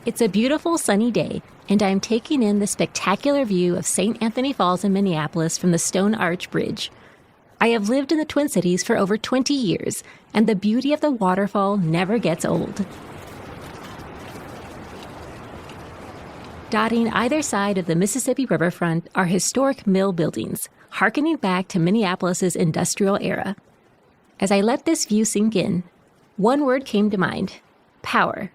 It's a beautiful sunny day, and I'm taking in the spectacular view of St. Anthony Falls in Minneapolis from the Stone Arch Bridge. I have lived in the Twin Cities for over 20 years, and the beauty of the waterfall never gets old. Dotting either side of the Mississippi riverfront are historic mill buildings, harkening back to Minneapolis's industrial era. As I let this view sink in, one word came to mind: power.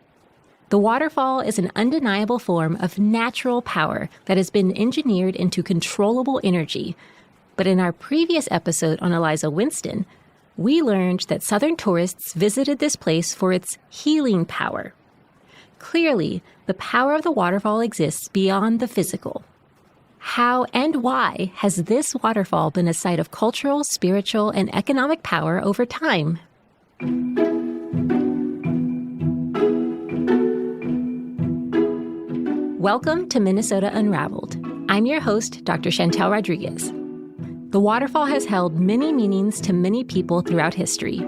The waterfall is an undeniable form of natural power that has been engineered into controllable energy. But in our previous episode on Eliza Winston, we learned that Southern tourists visited this place for its healing power. Clearly, the power of the waterfall exists beyond the physical. How and why has this waterfall been a site of cultural, spiritual, and economic power over time? Welcome to Minnesota Unraveled. I'm your host, Dr. Chantel Rodríguez. The waterfall has held many meanings to many people throughout history.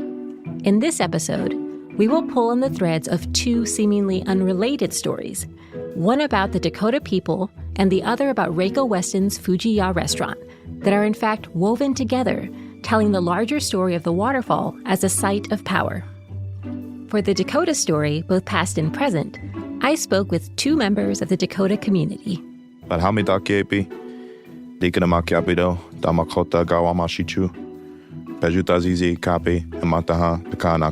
In this episode, we will pull on the threads of two seemingly unrelated stories, one about the Dakota people and the other about Reiko Weston's Fuji Ya Restaurant, that are in fact woven together, telling the larger story of the waterfall as a site of power. For the Dakota story, both past and present, I spoke with two members of the Dakota community. Deacon DeBoer, Damakota Gawamashichu, Pejuta Zizi Kapi, Amataha, Dakana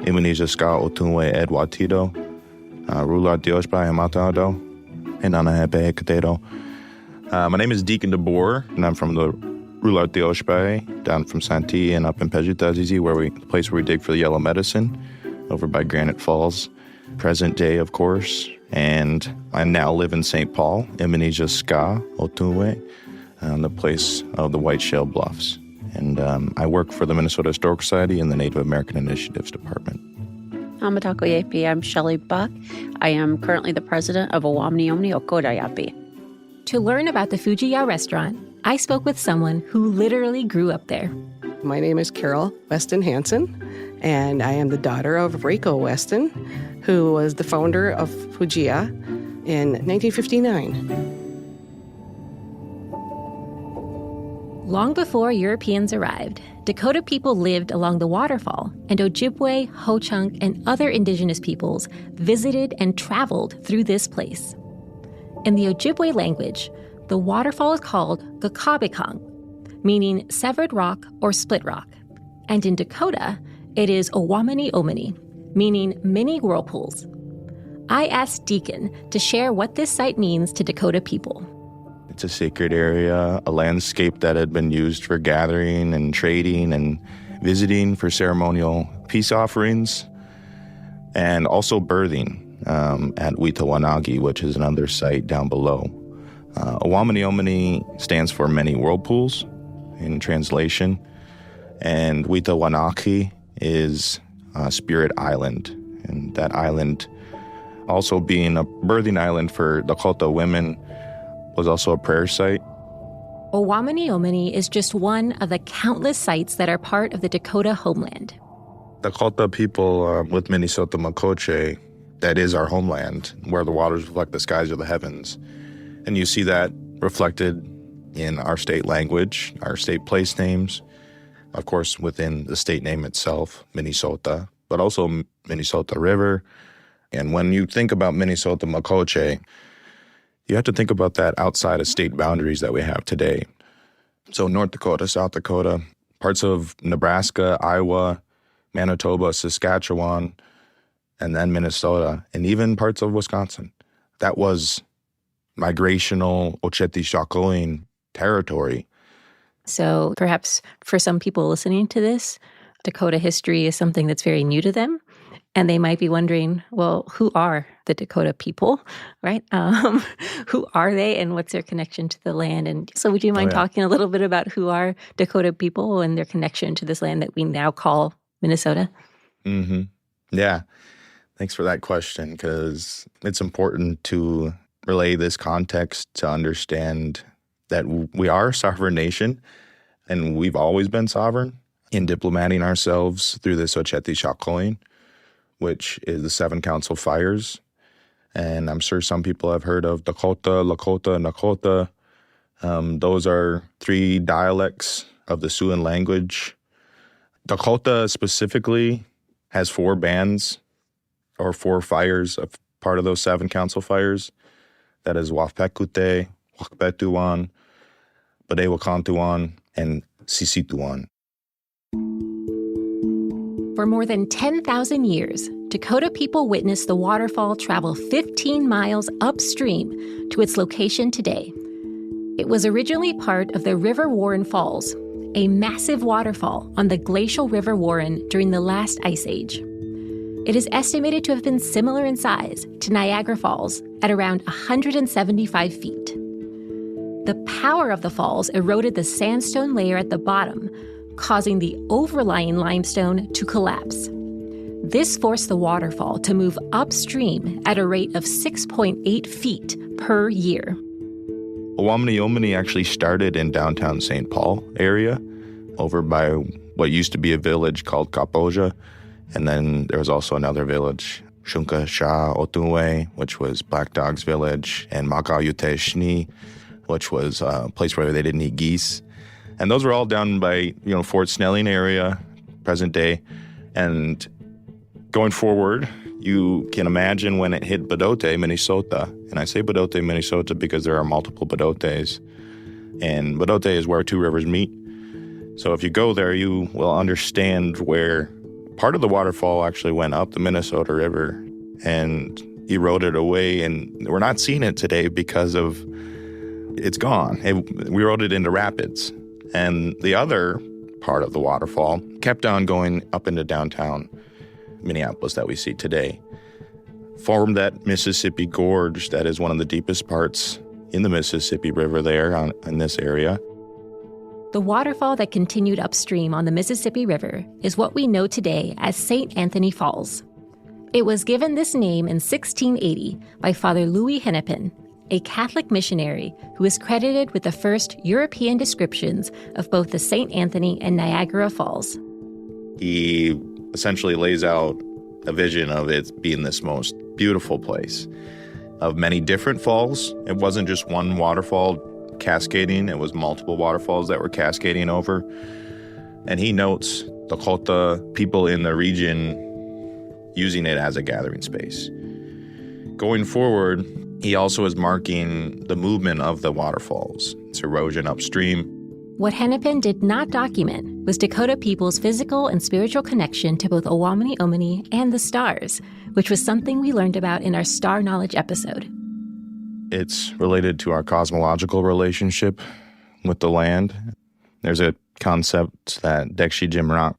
Indonesia Ska Otunwe Edwatido, Rula Dioshba Amatado, and Anahepe Katedo. My name is Deacon DeBoer, and I'm from the Rula Dioshba, down from Santee and up in Pejuta Zizi, the place where we dig for the yellow medicine, over by Granite Falls. Present day, of course, and I now live in St. Paul, Indonesia Ska Otunwe, the place of the White Shale Bluffs. And I work for the Minnesota Historical Society in the Native American Initiatives Department. I'm Shelley Buck. I am currently the president of Owámniyomni Okodayapi. To learn about the Fuji Ya Restaurant, I spoke with someone who literally grew up there. My name is Weston Hanson, and I am the daughter of Reiko Weston, who was the founder of Fuji Ya in 1959. Long before Europeans arrived, Dakota people lived along the waterfall, and Ojibwe, Ho-Chunk, and other indigenous peoples visited and traveled through this place. In the Ojibwe language, the waterfall is called Gakabekang, meaning severed rock or split rock. And in Dakota, it is Owámniyomni, meaning many whirlpools. I asked Deacon to share what this site means to Dakota people. It's a sacred area, a landscape that had been used for gathering and trading and visiting for ceremonial peace offerings, and also birthing at Witawanagi, which is another site down below. Owámniyomni stands for many whirlpools in translation, and Witawanagi is Spirit Island, and that island, also being a birthing island for Dakota women, was also a prayer site. Owámniyomni is just one of the countless sites that are part of the Dakota homeland. Dakota people with Minnesota Makoche, that is our homeland, where the waters reflect the skies of the heavens. And you see that reflected in our state language, our state place names, of course, within the state name itself, Minnesota, but also Minnesota River. And when you think about Minnesota Makoche, you have to think about that outside of state boundaries that we have today. So North Dakota, South Dakota, parts of Nebraska, Iowa, Manitoba, Saskatchewan, and then Minnesota, and even parts of Wisconsin. That was migrational Oceti-Sakowin territory. So perhaps for some people listening to this, Dakota history is something that's very new to them. And they might be wondering, well, who are the Dakota people, right? Who are they and what's their connection to the land? And so would you mind talking a little bit about who are Dakota people and their connection to this land that we now call Minnesota? Mm-hmm. Yeah. Thanks for that question, because it's important to relay this context to understand that we are a sovereign nation, and we've always been sovereign in diplomating ourselves through this Oceti-Sakowin. which is the Seven Council Fires. And I'm sure some people have heard of Dakota, Lakota, and Nakota. Those are 3 dialects of the Siouan language. Dakota specifically has 4 bands or 4 fires of part of those 7 council fires. That is Wapekute, Wakbetuan, Badewakantuan, and Sisituan. For more than 10,000 years, Dakota people witnessed the waterfall travel 15 miles upstream to its location today. It was originally part of the River Warren Falls, a massive waterfall on the glacial River Warren during the last ice age. It is estimated to have been similar in size to Niagara Falls at around 175 feet. The power of the falls eroded the sandstone layer at the bottom, causing the overlying limestone to collapse. This forced the waterfall to move upstream at a rate of 6.8 feet per year. Owámniyomni actually started in downtown St. Paul area, over by what used to be a village called Kapoja. And then there was also another village, Shunka Sha Otunwe, which was Black Dog's village, and Makayute Shni, which was a place where they didn't eat geese. And those were all down by, Fort Snelling area, present day. And going forward, you can imagine when it hit Bedote, Minnesota. And I say Bedote, Minnesota because there are multiple Bedotes. And Bedote is where 2 rivers meet. So if you go there, you will understand where part of the waterfall actually went up the Minnesota River and eroded away. And we're not seeing it today because of it's gone. We eroded into rapids. And the other part of the waterfall kept on going up into downtown Minneapolis that we see today, formed that Mississippi Gorge that is one of the deepest parts in the Mississippi River there in this area. The waterfall that continued upstream on the Mississippi River is what we know today as St. Anthony Falls. It was given this name in 1680 by Father Louis Hennepin, a Catholic missionary who is credited with the first European descriptions of both the St. Anthony and Niagara Falls. He essentially lays out a vision of it being this most beautiful place of many different falls. It wasn't just one waterfall cascading, it was multiple waterfalls that were cascading over. And he notes Dakota people in the region using it as a gathering space. Going forward, he also is marking the movement of the waterfalls, its erosion upstream. What Hennepin did not document was Dakota people's physical and spiritual connection to both Owámniyomni and the stars, which was something we learned about in our Star Knowledge episode. It's related to our cosmological relationship with the land. There's a concept that Dekshi Jimrock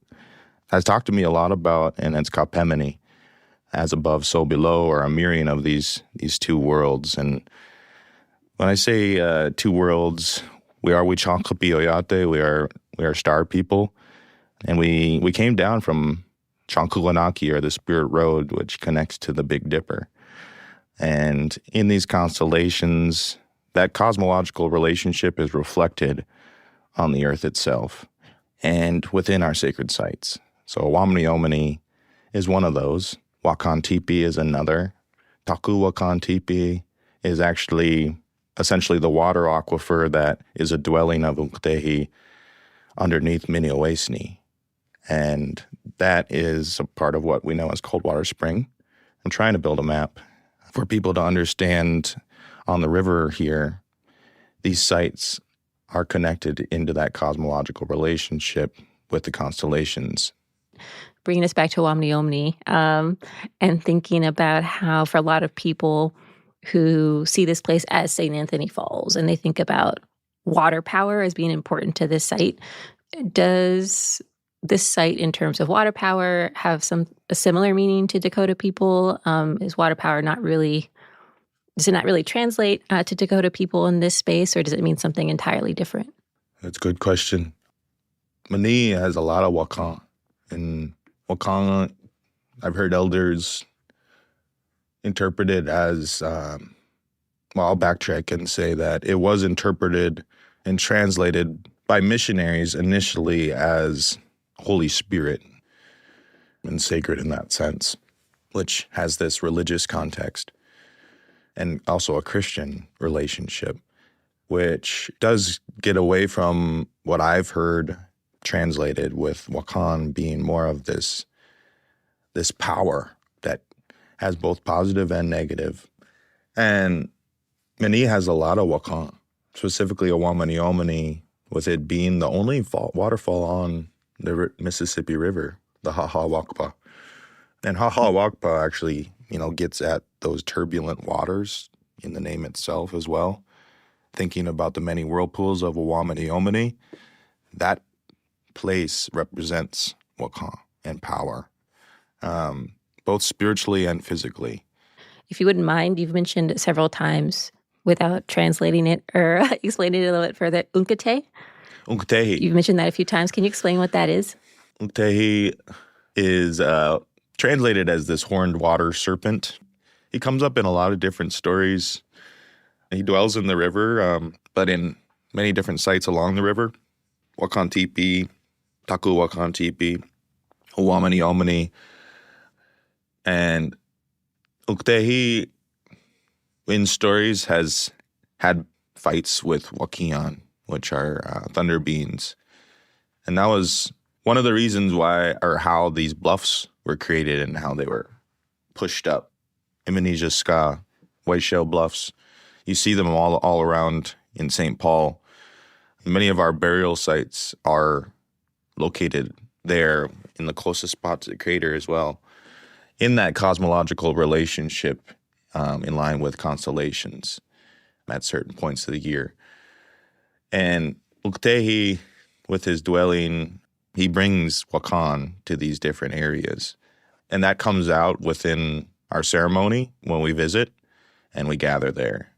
has talked to me a lot about, and it's Kapemini, as above, so below, or a mirroring of these 2 worlds. And when I say 2 worlds, we are Wichankapi Oyate, we are star people, and we came down from Chankulanaki, or the Spirit Road, which connects to the Big Dipper. And in these constellations, that cosmological relationship is reflected on the earth itself and within our sacred sites. So Owámniyomni is one of those. Wakantipi is another. Taku Wakantipi is actually essentially the water aquifer that is a dwelling of Unktehi underneath Minneapolis. And that is a part of what we know as Coldwater Spring. I'm trying to build a map for people to understand on the river here, these sites are connected into that cosmological relationship with the constellations. Bringing us back to Owámniyomni, and thinking about how for a lot of people who see this place as St. Anthony Falls and they think about water power as being important to this site, does this site in terms of water power have a similar meaning to Dakota people? Is water power does it not really translate to Dakota people in this space, or does it mean something entirely different? That's a good question. Mani has a lot of Wakan. And Wakan, I've heard elders interpret it as, I'll backtrack and say that it was interpreted and translated by missionaries initially as Holy Spirit and sacred in that sense. which has this religious context, and also a Christian relationship, which does get away from what I've heard translated with Wakan being more of this power that has both positive and negative. And Mini has a lot of Wakan, specifically Owámniyomni, with it being the only waterfall on the Mississippi River, the Hahawakpa. And Hahawakpa actually, gets at those turbulent waters in the name itself as well. Thinking about the many whirlpools of Owámniyomni, that place represents Wakan and power, both spiritually and physically. If you wouldn't mind, you've mentioned several times, without translating it or explaining it a little bit further, Unkatehi. Unkatehi. You've mentioned that a few times. Can you explain what that is? Unkatehi is translated as this horned water serpent. He comes up in a lot of different stories. He dwells in the river, but in many different sites along the river. Wakan Tipi, Taku Wakan Tipi, Owámniyomni. And Unkatehi, in stories, has had fights with Wakian, which are thunder beings. And that was one of the reasons why, or how these bluffs were created and how they were pushed up. Imminija Ska, White Shell Bluffs. You see them all around in St. Paul. Many of our burial sites are located there in the closest spot to the crater as well, in that cosmological relationship in line with constellations at certain points of the year. And Unkatehi, with his dwelling, he brings Wakan to these different areas. And that comes out within our ceremony when we visit and we gather there.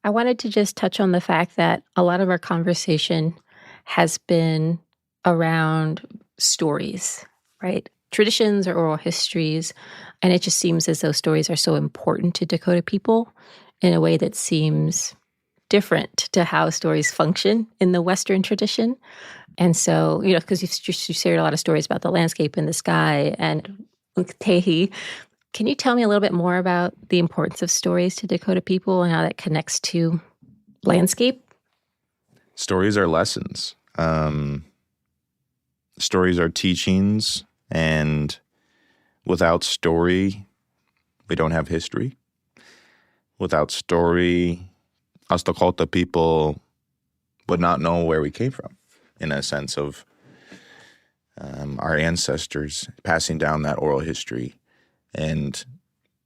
I wanted to just touch on the fact that a lot of our conversation has been around stories, right? Traditions or oral histories. And it just seems as though stories are so important to Dakota people in a way that seems different to how stories function in the Western tradition. And so, because you shared a lot of stories about the landscape and the sky and Unkatehi. Can you tell me a little bit more about the importance of stories to Dakota people and how that connects to landscape? Stories are lessons. Stories are teachings. And without story, we don't have history. Without story, us Dakota people would not know where we came from, in a sense of our ancestors passing down that oral history. And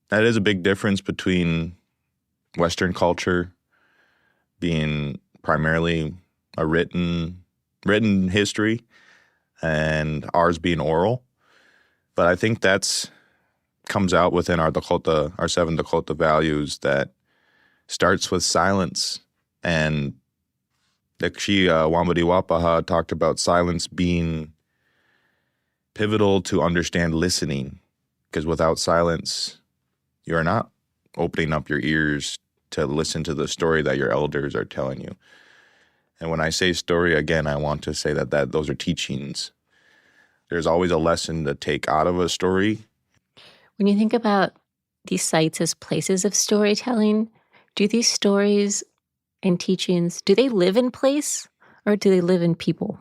that is a big difference between Western culture being primarily a written history and ours being oral. But I think that's comes out within our 7 Dakota values that starts with silence. And Dakshi Wambadiwapaha talked about silence being pivotal to understand listening. Because without silence, you're not opening up your ears to listen to the story that your elders are telling you. And when I say story, again, I want to say that those are teachings. There's always a lesson to take out of a story. When you think about these sites as places of storytelling, do these stories and teachings, do they live in place or do they live in people?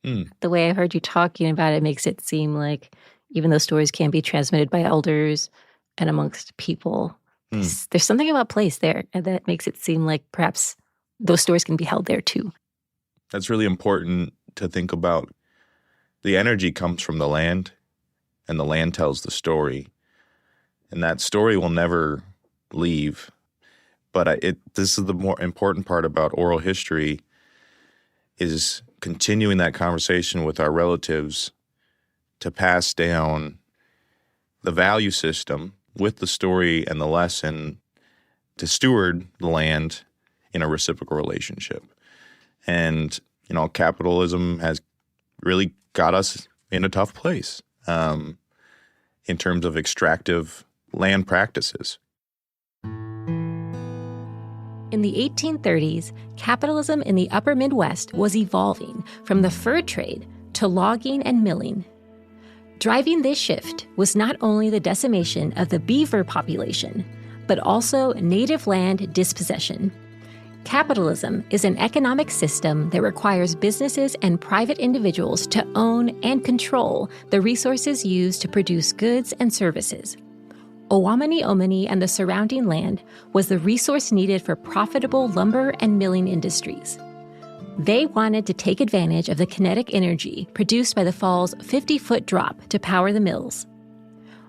The way I heard you talking about it makes it seem like even though stories can be transmitted by elders and amongst people, there's something about place there that makes it seem like perhaps those stories can be held there too. That's really important to think about. The energy comes from the land, and the land tells the story. And that story will never leave. But this is the more important part about oral history, is continuing that conversation with our relatives to pass down the value system with the story and the lesson to steward the land in a reciprocal relationship. And, capitalism has really got us in a tough place in terms of extractive land practices. In the 1830s, capitalism in the upper Midwest was evolving from the fur trade to logging and milling. Driving this shift was not only the decimation of the beaver population, but also native land dispossession. Capitalism is an economic system that requires businesses and private individuals to own and control the resources used to produce goods and services. Owámniyomni and the surrounding land was the resource needed for profitable lumber and milling industries. They wanted to take advantage of the kinetic energy produced by the fall's 50-foot drop to power the mills.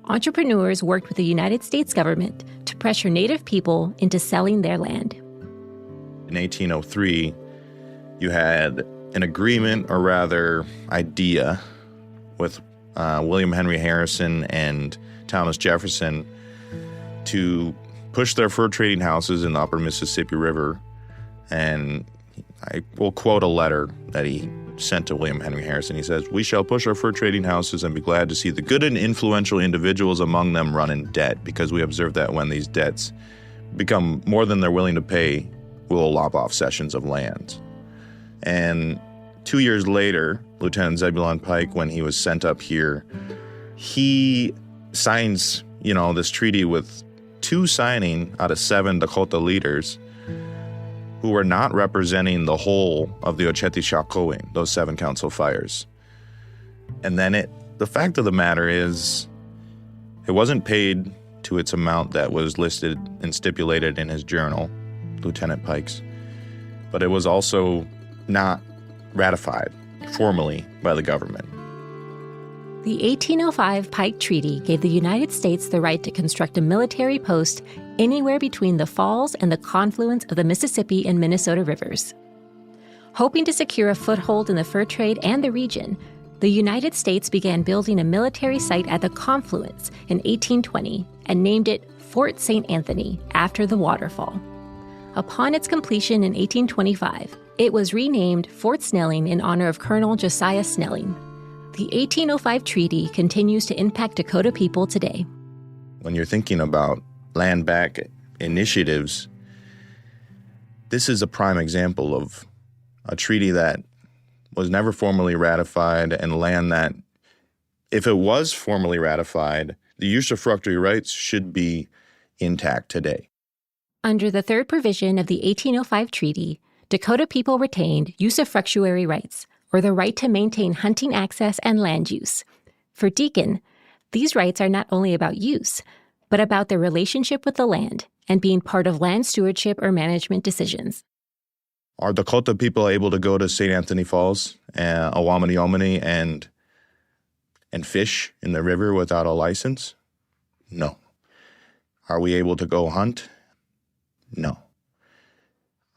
Entrepreneurs worked with the United States government to pressure Native people into selling their land. In 1803, you had an agreement, or rather idea, with William Henry Harrison and Thomas Jefferson to push their fur trading houses in the upper Mississippi River. And I will quote a letter that he sent to William Henry Harrison. He says, "We shall push our fur trading houses and be glad to see the good and influential individuals among them run in debt, because we observe that when these debts become more than they're willing to pay, we'll lop off cessions of land." And 2 years later, Lieutenant Zebulon Pike, when he was sent up here, he signs, this treaty with 2 signing out of 7 Dakota leaders who were not representing the whole of the Oceti-Sakowin, those 7 council fires. And then the fact of the matter is, it wasn't paid to its amount that was listed and stipulated in his journal, Lieutenant Pike's, but it was also not ratified formally by the government. The 1805 Pike Treaty gave the United States the right to construct a military post anywhere between the falls and the confluence of the Mississippi and Minnesota rivers. Hoping to secure a foothold in the fur trade and the region, the United States began building a military site at the confluence in 1820 and named it Fort St. Anthony after the Waterfall. Upon its completion in 1825, it was renamed Fort Snelling in honor of Colonel Josiah Snelling. The 1805 treaty continues to impact Dakota people today. When you're thinking about land back initiatives, this is a prime example of a treaty that was never formally ratified, and land that, if it was formally ratified, the usufructuary rights should be intact today. Under the third provision of the 1805 treaty, Dakota people retained usufructuary rights, or the right to maintain hunting access and land use. For Deacon, these rights are not only about use, but about their relationship with the land and being part of land stewardship or management decisions. Are Dakota people able to go to St. Anthony Falls, Owámniyomni, and fish in the river without a license? No. Are we able to go hunt? No.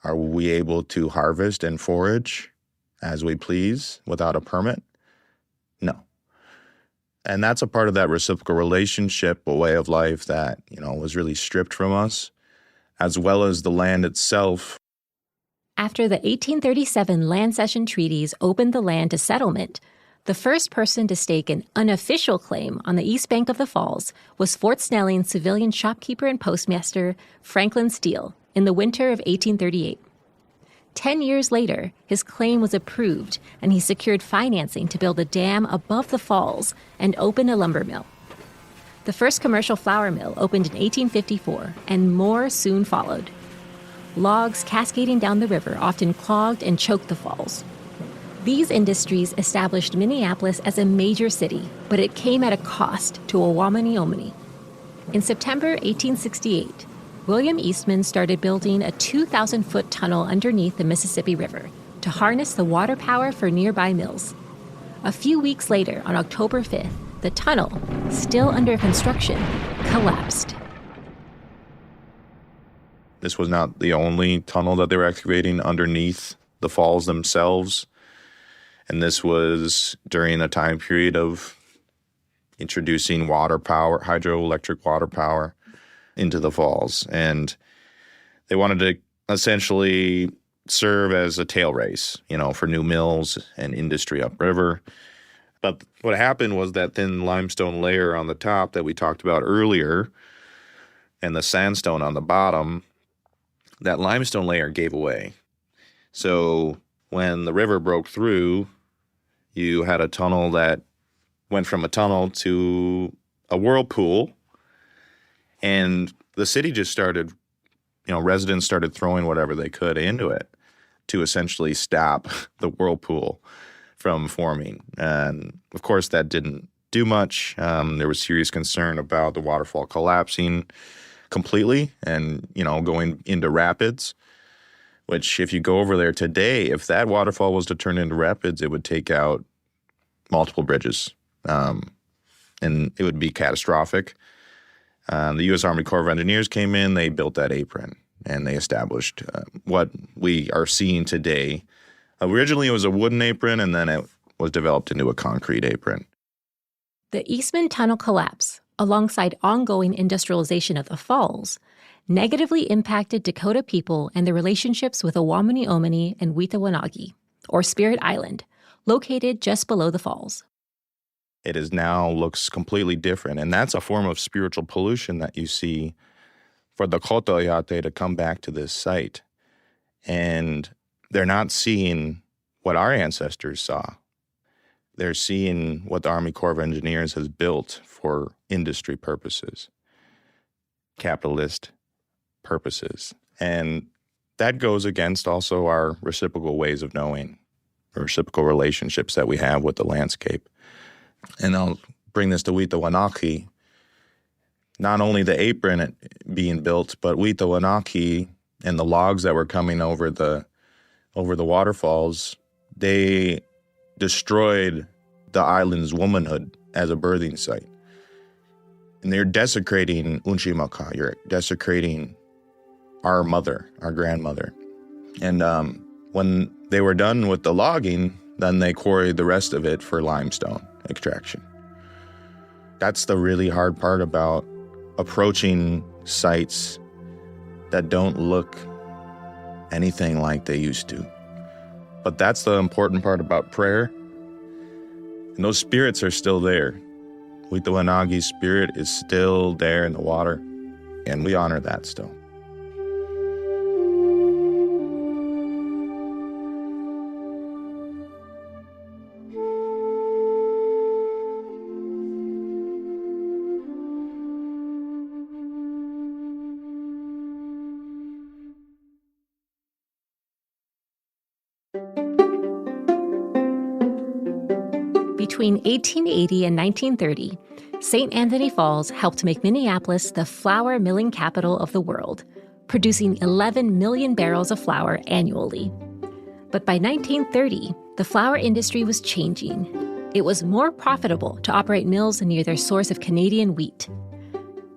Are we able to harvest and forage as we please without a permit? No. And that's a part of that reciprocal relationship, a way of life that, was really stripped from us, as well as the land itself. After the 1837 land cession treaties opened the land to settlement, the first person to stake an unofficial claim on the east bank of the falls was Fort Snelling civilian shopkeeper and postmaster Franklin Steele in the winter of 1838. 10 years later, his claim was approved, and he secured financing to build a dam above the falls and open a lumber mill. The first commercial flour mill opened in 1854, and more soon followed. Logs cascading down the river often clogged and choked the falls. These industries established Minneapolis as a major city, but it came at a cost to Owámniyomni. In September 1868, William Eastman started building a 2,000-foot tunnel underneath the Mississippi River to harness the water power for nearby mills. A few weeks later, on October 5th, the tunnel, still under construction, collapsed. This was not the only tunnel that they were excavating underneath the falls themselves. And this was during a time period of introducing water power, hydroelectric water power, into the falls. And they wanted to essentially serve as a tail race, for new mills and industry upriver. But what happened was that thin limestone layer on the top that we talked about earlier and the sandstone on the bottom, that limestone layer gave away. So when the river broke through, you had a tunnel that went from a tunnel to a whirlpool. And the city just started, residents started throwing whatever they could into it to essentially stop the whirlpool from forming. And of course, that didn't do much. There was serious concern about the waterfall collapsing completely and, going into rapids, which if you go over there today, if that waterfall was to turn into rapids, it would take out multiple bridges. And it would be catastrophic. The U.S. Army Corps of Engineers came in, they built that apron, and they established what we are seeing today. Originally, it was a wooden apron, and then it was developed into a concrete apron. The Eastman Tunnel collapse, alongside ongoing industrialization of the falls, negatively impacted Dakota people and their relationships with Owámniyomni and Wiitawanaagi, or Spirit Island, located just below the falls. It is now looks completely different, and that's a form of spiritual pollution that you see for the Kotoyate to come back to this site. And they're not seeing what our ancestors saw. They're seeing what the Army Corps of Engineers has built for industry purposes, capitalist purposes. And that goes against also our reciprocal ways of knowing, or reciprocal relationships that we have with the landscape. And I'll bring this to Wiitawanaagi. Not only the apron being built, but Wiitawanaagi and the logs that were coming over the waterfalls, they destroyed the island's womanhood as a birthing site. And they're desecrating Unchimaka. You're desecrating our mother, our grandmother. And when they were done with the logging, then they quarried the rest of it for limestone extraction. That's the really hard part about approaching sites that don't look anything like they used to. But that's the important part about prayer. And those spirits are still there. Wiitawanaagi's spirit is still there in the water, and we honor that still. Between 1880 and 1930, St. Anthony Falls helped make Minneapolis the flour milling capital of the world, producing 11 million barrels of flour annually. But by 1930, the flour industry was changing. It was more profitable to operate mills near their source of Canadian wheat.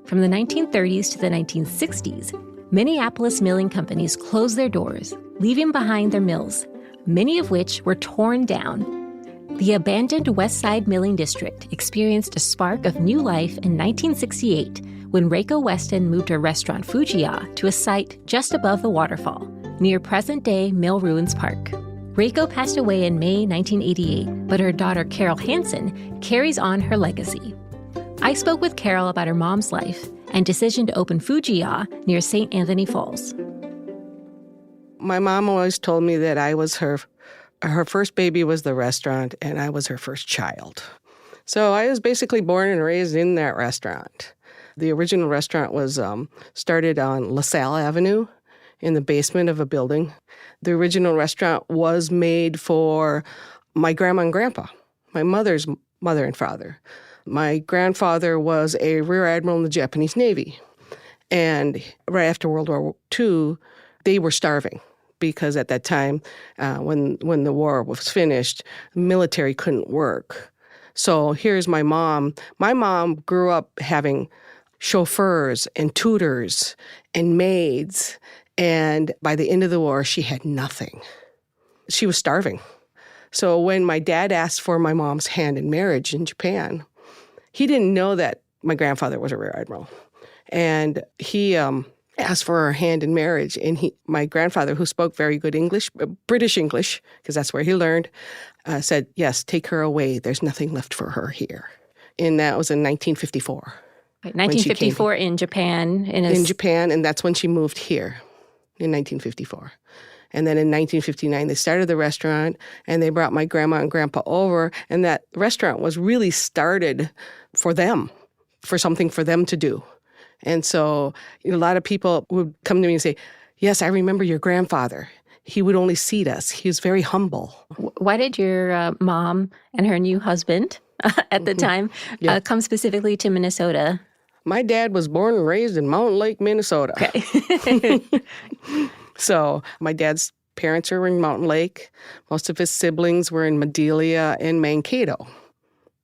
From the 1930s to the 1960s, Minneapolis milling companies closed their doors, leaving behind their mills, many of which were torn down. The abandoned West Side Milling District experienced a spark of new life in 1968 when Reiko Weston moved her restaurant Fuji Ya to a site just above the waterfall, near present-day Mill Ruins Park. Reiko passed away in May 1988, but her daughter Carol Hanson carries on her legacy. I spoke with Carol about her mom's life and decision to open Fuji Ya near St. Anthony Falls. My mom always told me that I was her first baby was the restaurant, and I was her first child. So I was basically born and raised in that restaurant. The original restaurant was started on LaSalle Avenue in the basement of a building. The original restaurant was made for my grandma and grandpa, my mother's mother and father. My grandfather was a rear admiral in the Japanese Navy. And right after World War II, they were starving. Because at that time, when the war was finished, the military couldn't work. So here's my mom. My mom grew up having chauffeurs and tutors and maids. And by the end of the war, she had nothing. She was starving. So when my dad asked for my mom's hand in marriage in Japan, he didn't know that my grandfather was a rear admiral. And he asked for her hand in marriage. And my grandfather, who spoke very good English, British English, because that's where he learned, said, yes, take her away. There's nothing left for her here. And that was in 1954. 1954 in Japan. In Japan, and that's when she moved here in 1954. And then in 1959, they started the restaurant, and they brought my grandma and grandpa over, and that restaurant was really started for them, for something for them to do. And so a lot of people would come to me and say, yes, I remember your grandfather. He would only seat us. He was very humble. Why did your mom and her new husband at the time come specifically to Minnesota? My dad was born and raised in Mountain Lake, Minnesota. Okay. So my dad's parents are in Mountain Lake. Most of his siblings were in Madelia and Mankato.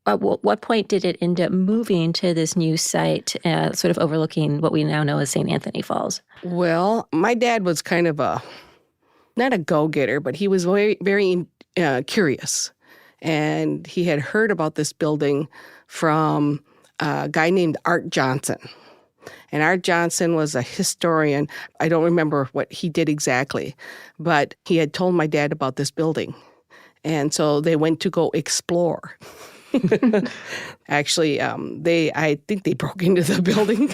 At what point did it end up moving to this new site, sort of overlooking what we now know as St. Anthony Falls? Well, my dad was kind of not a go-getter, but he was very, very curious. And he had heard about this building from a guy named Art Johnson. And Art Johnson was a historian. I don't remember what he did exactly, but he had told my dad about this building. And so they went to go explore. Actually, I think they broke into the building,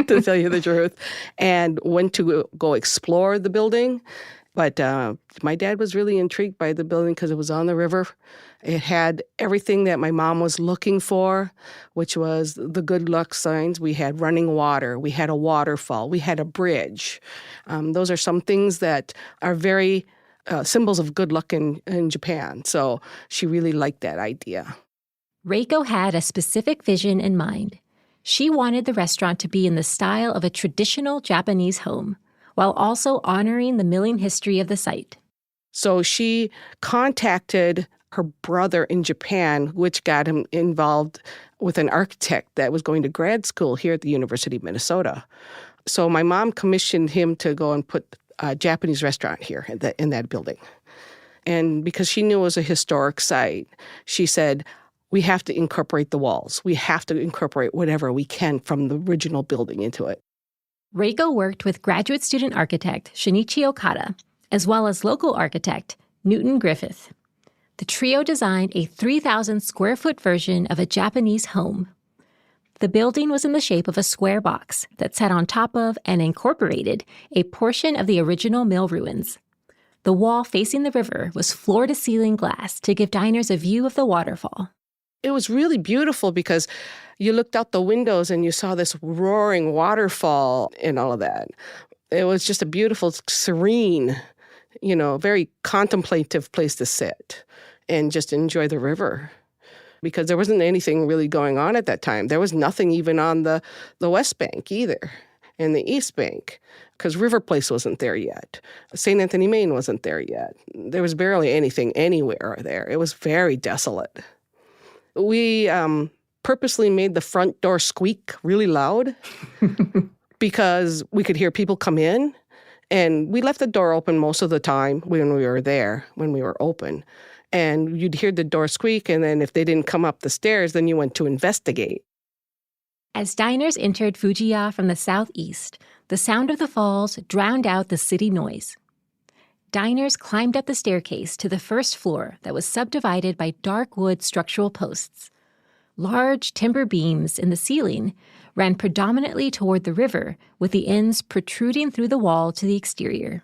to tell you the truth, and went to go explore the building. But my dad was really intrigued by the building because it was on the river. It had everything that my mom was looking for, which was the good luck signs. We had running water. We had a waterfall. We had a bridge. Those are some things that are very symbols of good luck in Japan. So she really liked that idea. Reiko had a specific vision in mind. She wanted the restaurant to be in the style of a traditional Japanese home, while also honoring the milling history of the site. So she contacted her brother in Japan, which got him involved with an architect that was going to grad school here at the University of Minnesota. So my mom commissioned him to go and put a Japanese restaurant here in that building. And because she knew it was a historic site, she said, we have to incorporate the walls. We have to incorporate whatever we can from the original building into it. Reiko worked with graduate student architect Shinichi Okada, as well as local architect Newton Griffith. The trio designed a 3,000-square-foot version of a Japanese home. The building was in the shape of a square box that sat on top of and incorporated a portion of the original mill ruins. The wall facing the river was floor-to-ceiling glass to give diners a view of the waterfall. It was really beautiful because you looked out the windows and you saw this roaring waterfall and all of that. It was just a beautiful, serene, very contemplative place to sit and just enjoy the river, because there wasn't anything really going on at that time. There was nothing even on the West Bank either, and the East Bank, because River Place wasn't there yet. St. Anthony, Maine wasn't there yet. There was barely anything anywhere there. It was very desolate. We purposely made the front door squeak really loud because we could hear people come in. And we left the door open most of the time when we were there, when we were open. And you'd hear the door squeak, and then if they didn't come up the stairs, then you went to investigate. As diners entered Fuji Ya from the southeast, the sound of the falls drowned out the city noise. Diners climbed up the staircase to the first floor that was subdivided by dark wood structural posts. Large timber beams in the ceiling ran predominantly toward the river, with the ends protruding through the wall to the exterior.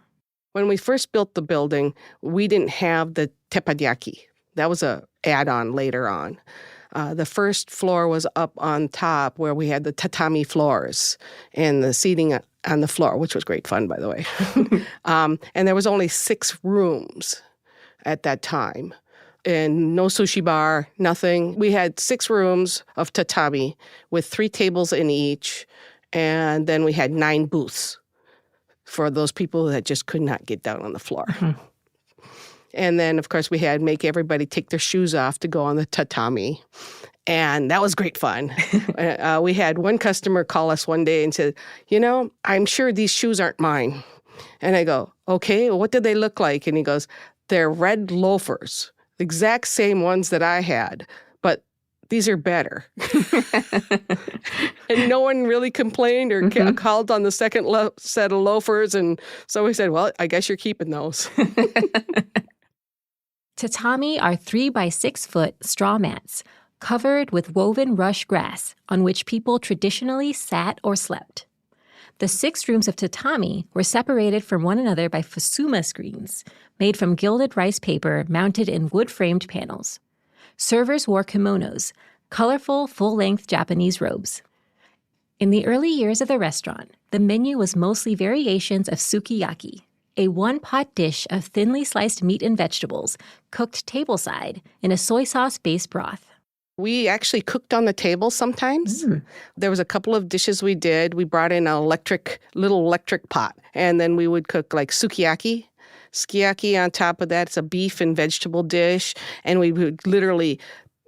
When we first built the building, we didn't have the teppanyaki. That was an add-on later on. The first floor was up on top where we had the tatami floors and the seating on the floor, which was great fun, by the way. And there was only 6 rooms at that time. And no sushi bar, nothing. We had 6 rooms of tatami with 3 tables in each. And then we had 9 booths for those people that just could not get down on the floor. Mm-hmm. And then, of course, we had make everybody take their shoes off to go on the tatami. And that was great fun. We had one customer call us one day and said, I'm sure these shoes aren't mine. And I go, okay, well, what did they look like? And he goes, they're red loafers, the exact same ones that I had, but these are better. And no one really complained or called on the second set of loafers. And so we said, well, I guess you're keeping those. Tatami are 3 by 6 foot straw mats covered with woven rush grass on which people traditionally sat or slept. The 6 rooms of tatami were separated from one another by fusuma screens, made from gilded rice paper mounted in wood-framed panels. Servers wore kimonos, colorful, full-length Japanese robes. In the early years of the restaurant, the menu was mostly variations of sukiyaki, a one-pot dish of thinly sliced meat and vegetables cooked tableside in a soy sauce-based broth. We actually cooked on the table sometimes. There was a couple of dishes we did. We brought in an little electric pot, and then we would cook like sukiyaki. Sukiyaki on top of that, it's a beef and vegetable dish, and we would literally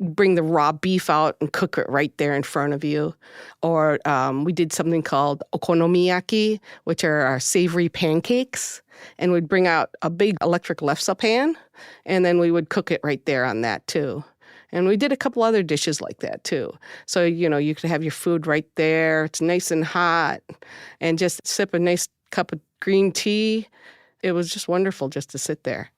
bring the raw beef out and cook it right there in front of you. Or we did something called okonomiyaki, which are our savory pancakes. And we'd bring out a big electric lefse pan, and then we would cook it right there on that too. And we did a couple other dishes like that too. So, you could have your food right there. It's nice and hot, and just sip a nice cup of green tea. It was just wonderful just to sit there.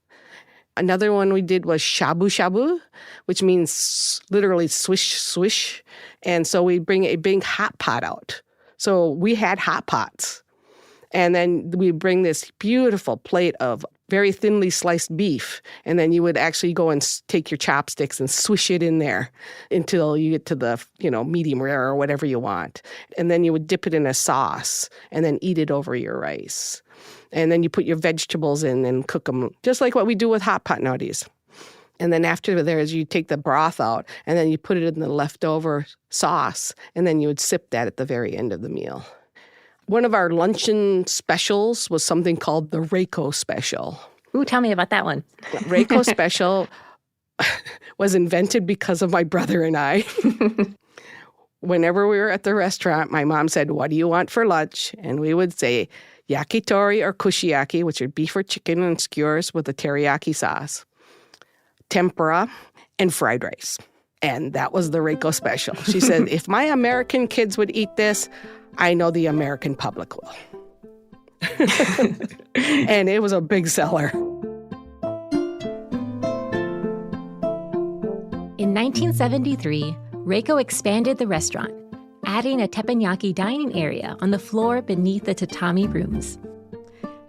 Another one we did was shabu shabu, which means literally swish, swish. And so we bring a big hot pot out. So we had hot pots. And then we bring this beautiful plate of very thinly sliced beef. And then you would actually go and take your chopsticks and swish it in there until you get to the, medium rare or whatever you want. And then you would dip it in a sauce and then eat it over your rice. And then you put your vegetables in and cook them, just like what we do with hot pot nowadays. And then after there is you take the broth out, and then you put it in the leftover sauce, and then you would sip that at the very end of the meal. One of our luncheon specials was something called the Reiko Special. Ooh, tell me about that one. Reiko Special was invented because of my brother and I. Whenever we were at the restaurant, my mom said, "What do you want for lunch?" And we would say, yakitori or kushiyaki, which are beef or chicken and skewers with a teriyaki sauce, tempura, and fried rice. And that was the Reiko Special. She said, if my American kids would eat this, I know the American public will. And it was a big seller. In 1973, Reiko expanded the restaurant, adding a teppanyaki dining area on the floor beneath the tatami rooms.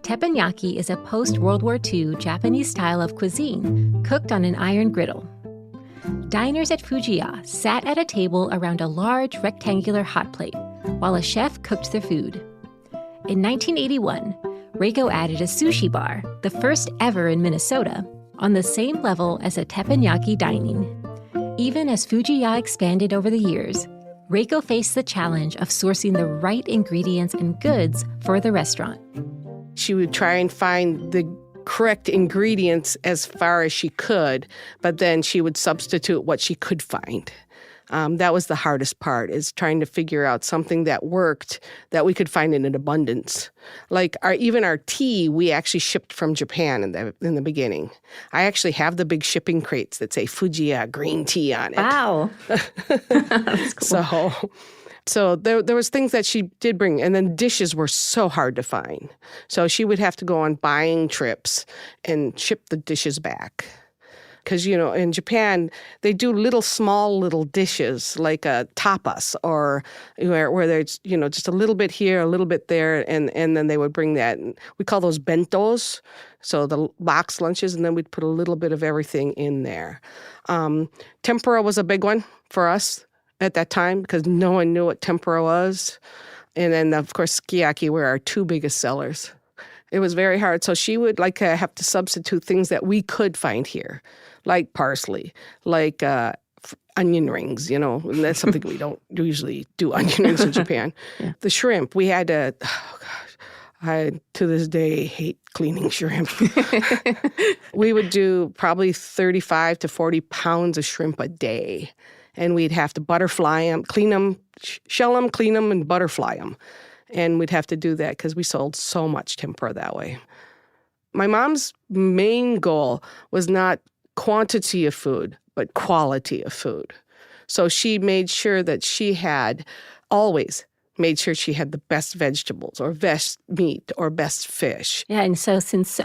Teppanyaki is a post-World War II Japanese style of cuisine cooked on an iron griddle. Diners at Fuji Ya sat at a table around a large rectangular hot plate while a chef cooked their food. In 1981, Reiko added a sushi bar, the first ever in Minnesota, on the same level as a teppanyaki dining. Even as Fuji Ya expanded over the years, Reiko faced the challenge of sourcing the right ingredients and goods for the restaurant. She would try and find the correct ingredients as far as she could, but then she would substitute what she could find. That was the hardest part, is trying to figure out something that worked, that we could find in an abundance. Like even our tea, we actually shipped from Japan in the beginning. I actually have the big shipping crates that say Fuji Ya green tea on it. Wow. That's cool. So there was things that she did bring, and then dishes were so hard to find. So she would have to go on buying trips and ship the dishes back. Because, in Japan, they do small little dishes like a tapas, or where there's, just a little bit here, a little bit there, and then they would bring that. And we call those bentos, so the box lunches, and then we'd put a little bit of everything in there. Tempura was a big one for us at that time because no one knew what tempura was. And then, of course, sukiyaki were our 2 biggest sellers. It was very hard. So she would have to substitute things that we could find here, like parsley, like onion rings, and that's something we don't usually do, onion rings in Japan. Yeah. The shrimp, we had to, I to this day hate cleaning shrimp. We would do probably 35 to 40 pounds of shrimp a day. And we'd have to butterfly them, clean them, shell them, clean them, and butterfly them. And we'd have to do that because we sold so much tempura that way. My mom's main goal was not quantity of food, but quality of food. So she made sure that she always made sure she had the best vegetables or best meat or best fish. Yeah, and so since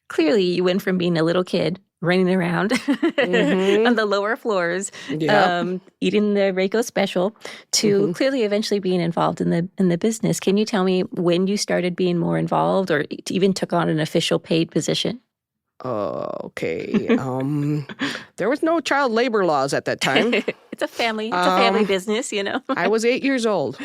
clearly you went from being a little kid running around on the lower floors, eating the Reiko special, to clearly eventually being involved in the business. Can you tell me when you started being more involved or even took on an official paid position? Okay. There was no child labor laws at that time. It's a family business, you know. I was 8 years old.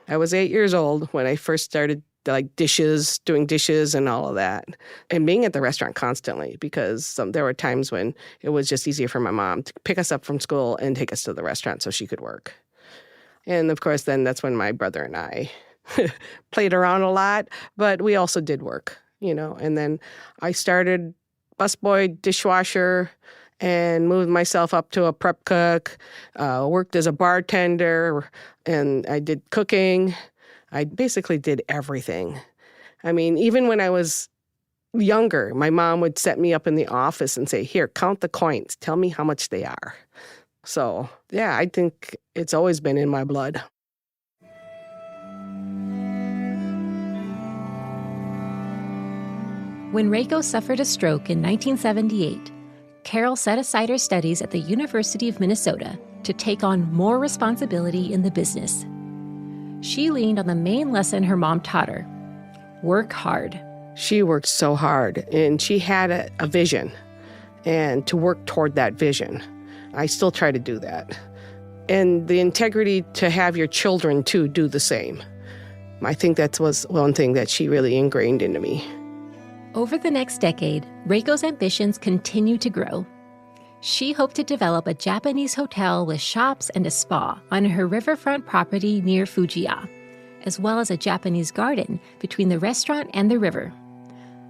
I was 8 years old when I first started doing dishes and all of that, and being at the restaurant constantly, because there were times when it was just easier for my mom to pick us up from school and take us to the restaurant so she could work. And of course, then that's when my brother and I played around a lot, but we also did work, you know. And then I started busboy, dishwasher, and moved myself up to a prep cook, worked as a bartender, and I did cooking. I basically did everything. I mean, even when I was younger, my mom would set me up in the office and say, "Here, count the coins. Tell me how much they are." So, yeah, I think it's always been in my blood. When Reiko suffered a stroke in 1978, Carol set aside her studies at the University of Minnesota to take on more responsibility in the business. She leaned on the main lesson her mom taught her: work hard. She worked so hard, and she had a vision, and to work toward that vision. I still try to do that. And the integrity to have your children, too, do the same. I think that was one thing that she really ingrained into me. Over the next decade, Reiko's ambitions continued to grow. She hoped to develop a Japanese hotel with shops and a spa on her riverfront property near Fuji Ya, as well as a Japanese garden between the restaurant and the river.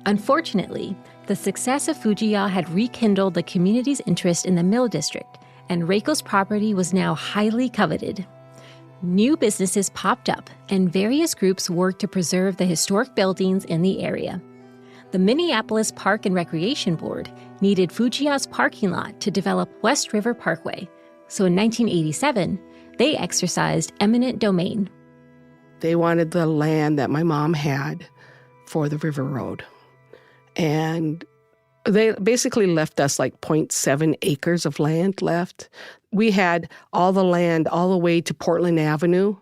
Unfortunately, the success of Fuji Ya had rekindled the community's interest in the mill district, and Reiko's property was now highly coveted. New businesses popped up, and various groups worked to preserve the historic buildings in the area. The Minneapolis Park and Recreation Board needed Fuji Ya's parking lot to develop West River Parkway, so in 1987, they exercised eminent domain. They wanted the land that my mom had for the river road. And they basically left us like 0.7 acres of land left. We had all the land all the way to Portland Avenue.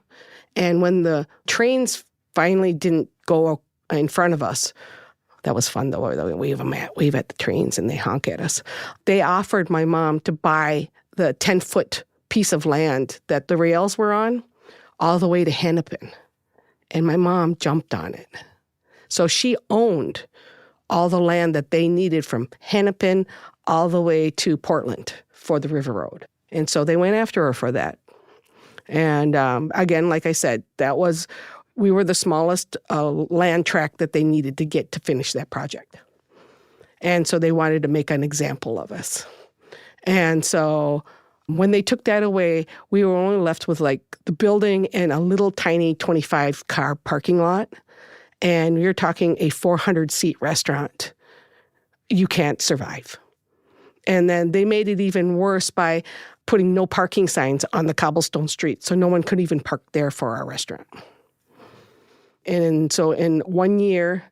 And when the trains finally didn't go in front of us, that was fun, though. We wave at the trains and they honk at us. They offered my mom to buy the 10-foot piece of land that the rails were on all the way to Hennepin. And my mom jumped on it. So she owned all the land that they needed from Hennepin all the way to Portland for the river road. And so they went after her for that. And again, like I said, we were the smallest land tract that they needed to get to finish that project. And so they wanted to make an example of us. And so when they took that away, we were only left with like the building and a little tiny 25-car parking lot. And you're talking a 400-seat restaurant. You can't survive. And then they made it even worse by putting no parking signs on the cobblestone street, so no one could even park there for our restaurant. And so in 1 year,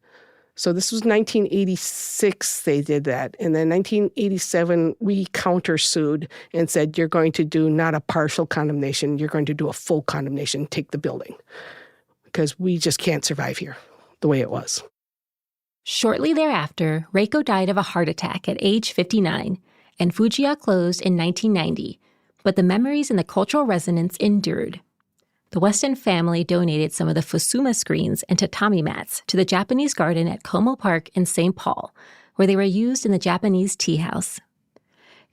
so this was 1986 they did that. And then 1987, we countersued and said, you're going to do not a partial condemnation, you're going to do a full condemnation, take the building. Because we just can't survive here the way it was. Shortly thereafter, Reiko died of a heart attack at age 59, and Fuji Ya closed in 1990. But the memories and the cultural resonance endured. The Weston family donated some of the Fusuma screens and tatami mats to the Japanese garden at Como Park in St. Paul, where they were used in the Japanese tea house.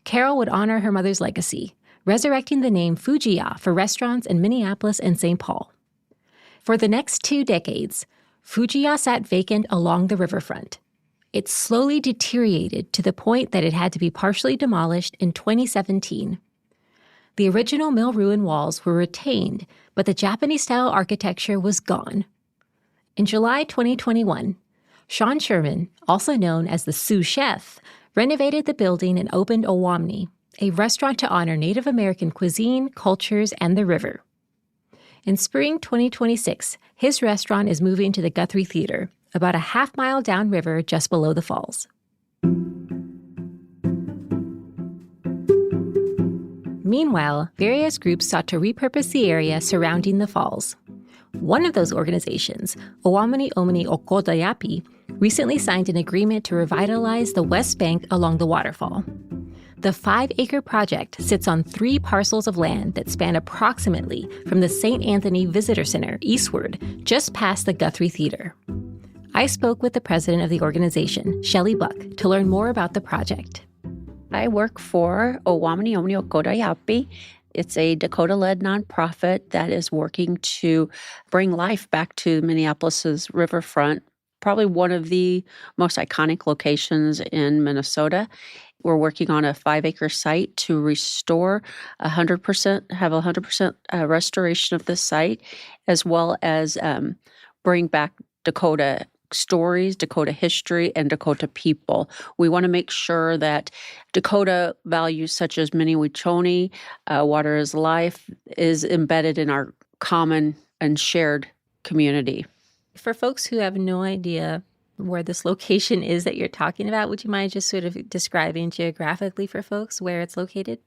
Carol would honor her mother's legacy, resurrecting the name Fuji Ya for restaurants in Minneapolis and St. Paul. For the next 2 decades, Fuji Ya sat vacant along the riverfront. It slowly deteriorated to the point that it had to be partially demolished in 2017. The original mill ruin walls were retained, but the Japanese-style architecture was gone. In July 2021, Sean Sherman, also known as the sous chef, renovated the building and opened Owámniyomni, a restaurant to honor Native American cuisine, cultures, and the river. In spring 2026, his restaurant is moving to the Guthrie Theater, about a half-mile downriver just below the falls. Meanwhile, various groups sought to repurpose the area surrounding the falls. One of those organizations, Owámniyomni Okodayapi, recently signed an agreement to revitalize the west bank along the waterfall. The 5-acre project sits on 3 parcels of land that span approximately from the St. Anthony Visitor Center eastward, just past the Guthrie Theater. I spoke with the president of the organization, Shelley Buck, to learn more about the project. I work for Owámniyomni Okodayapi. It's a Dakota-led nonprofit that is working to bring life back to Minneapolis's riverfront, probably one of the most iconic locations in Minnesota. We're working on a 5-acre site to restore 100% restoration of the site, as well as bring back Dakota stories, Dakota history, and Dakota people. We want to make sure that Dakota values such as Minneapolis, water is life, is embedded in our common and shared community. For folks who have no idea where this location is that you're talking about, would you mind just sort of describing geographically for folks where it's located?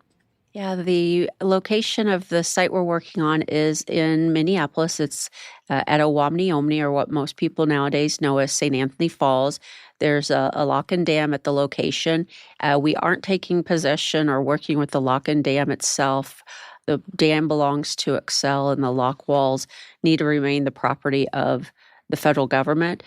Yeah, the location of the site we're working on is in Minneapolis. It's at Owámniyomni, or what most people nowadays know as St. Anthony Falls. There's a lock and dam at the location. We aren't taking possession or working with the lock and dam itself. The dam belongs to Excel, and the lock walls need to remain the property of the federal government.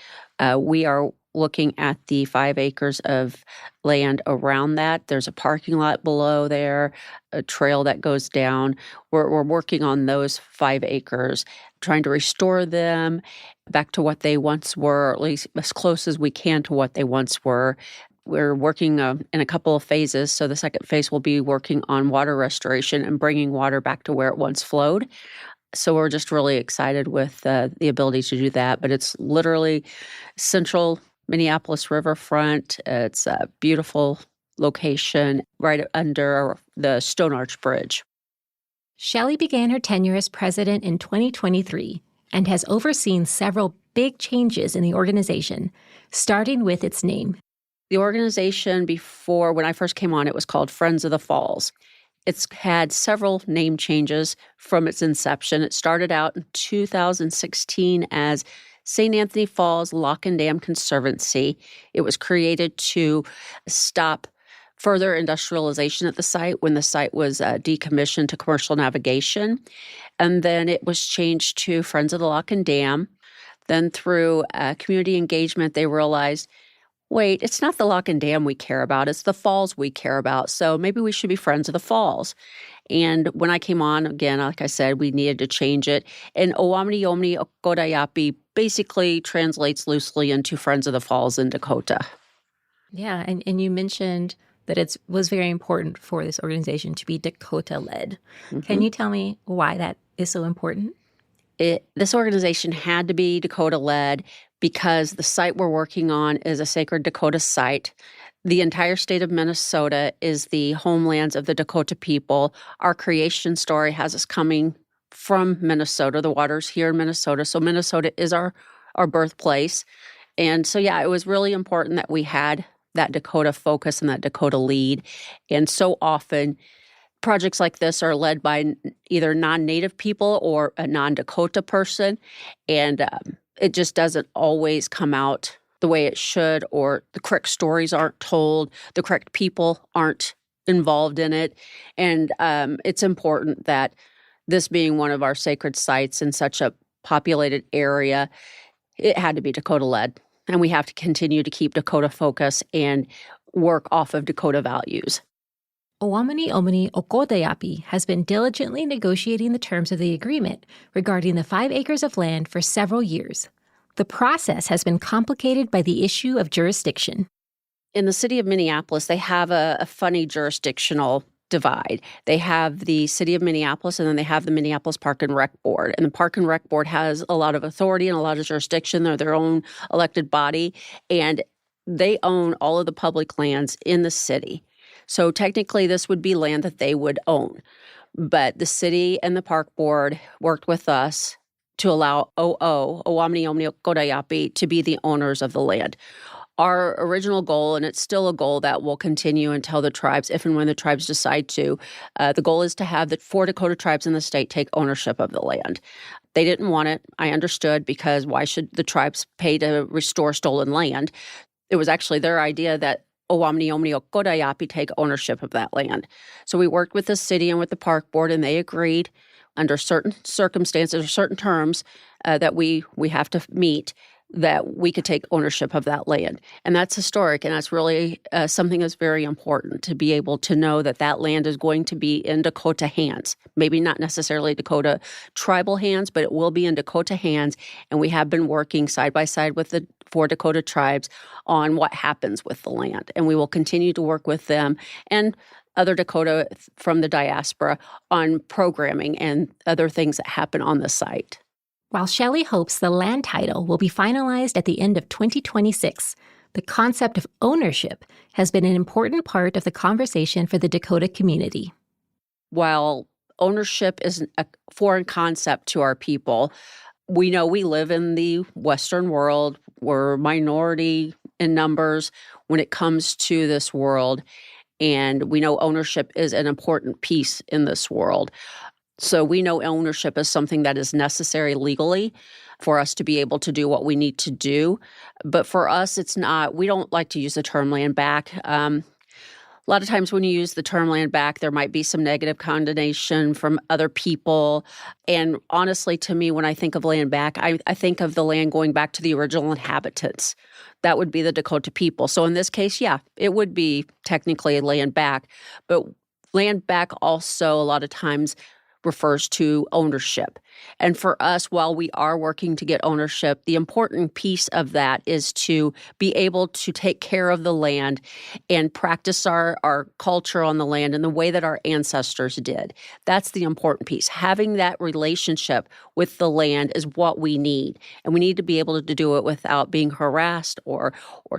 We are looking at the 5 acres of land around that. There's a parking lot below there, a trail that goes down. We're working on those 5 acres, trying to restore them back to what they once were, or at least as close as we can to what they once were. We're working in a couple of phases. So the second phase will be working on water restoration and bringing water back to where it once flowed. So we're just really excited with the ability to do that. But it's literally central Minneapolis riverfront. It's a beautiful location right under the Stone Arch Bridge. Shelley began her tenure as president in 2023 and has overseen several big changes in the organization, starting with its name. The organization before, when I first came on, it was called Friends of the Falls. It's had several name changes from its inception. It started out in 2016 as St. Anthony Falls Lock and Dam Conservancy. It was created to stop further industrialization at the site when the site was decommissioned to commercial navigation. And then it was changed to Friends of the Lock and Dam. Then through community engagement, they realized, wait, it's not the lock and dam we care about, it's the falls we care about. So maybe we should be Friends of the Falls. And when I came on, again, like I said, we needed to change it. And Owámniyomni Okodayapi basically translates loosely into Friends of the Falls in Dakota. Yeah, and you mentioned that it was very important for this organization to be Dakota-led. Mm-hmm. Can you tell me why that is so important? This organization had to be Dakota-led because the site we're working on is a sacred Dakota site. The entire state of Minnesota is the homelands of the Dakota people. Our creation story has us coming from Minnesota. The water's here in Minnesota, so Minnesota is our birthplace. And so, yeah, it was really important that we had that Dakota focus and that Dakota lead. And so often, projects like this are led by either non-Native people or a non-Dakota person, and it just doesn't always come out the way it should, or the correct stories aren't told, the correct people aren't involved in it. And it's important that this being one of our sacred sites in such a populated area, it had to be Dakota-led. And we have to continue to keep Dakota focus and work off of Dakota values. Owámniyomni Okodayapi has been diligently negotiating the terms of the agreement regarding the 5 acres of land for several years. The process has been complicated by the issue of jurisdiction. In the city of Minneapolis, they have a funny jurisdictional divide. They have the city of Minneapolis, and then they have the Minneapolis Park and Rec Board. And the Park and Rec Board has a lot of authority and a lot of jurisdiction. They're their own elected body, and they own all of the public lands in the city. So technically, this would be land that they would own. But the city and the park board worked with us to allow Owámniyomni Okodayapi to be the owners of the land. Our original goal, and it's still a goal that will continue until the tribes, if and when the tribes decide to, the goal is to have the 4 Dakota tribes in the state take ownership of the land. They didn't want it. I understood, because why should the tribes pay to restore stolen land? It was actually their idea that Owámniyomni Okodayapi take ownership of that land. So we worked with the city and with the park board, and they agreed under certain circumstances or certain terms that we have to meet, that we could take ownership of that land. And that's historic, and that's really something that's very important, to be able to know that that land is going to be in Dakota hands. Maybe not necessarily Dakota tribal hands, but it will be in Dakota hands, and we have been working side by side with the 4 Dakota tribes on what happens with the land. And we will continue to work with them and other Dakota from the diaspora on programming and other things that happen on the site. While Shelley hopes the land title will be finalized at the end of 2026, the concept of ownership has been an important part of the conversation for the Dakota community. While ownership is a foreign concept to our people, we know we live in the Western world. We're minority in numbers when it comes to this world, and we know ownership is an important piece in this world. So we know ownership is something that is necessary legally for us to be able to do what we need to do. But for us, it's not. We don't like to use the term land back. A lot of times when you use the term land back, there might be some negative condemnation from other people. And honestly, to me, when I think of land back, I think of the land going back to the original inhabitants. That would be the Dakota people. So in this case, yeah, it would be technically land back. But land back also a lot of times refers to ownership. And for us, while we are working to get ownership, the important piece of that is to be able to take care of the land and practice our culture on the land in the way that our ancestors did. That's the important piece. Having that relationship with the land is what we need. And we need to be able to do it without being harassed or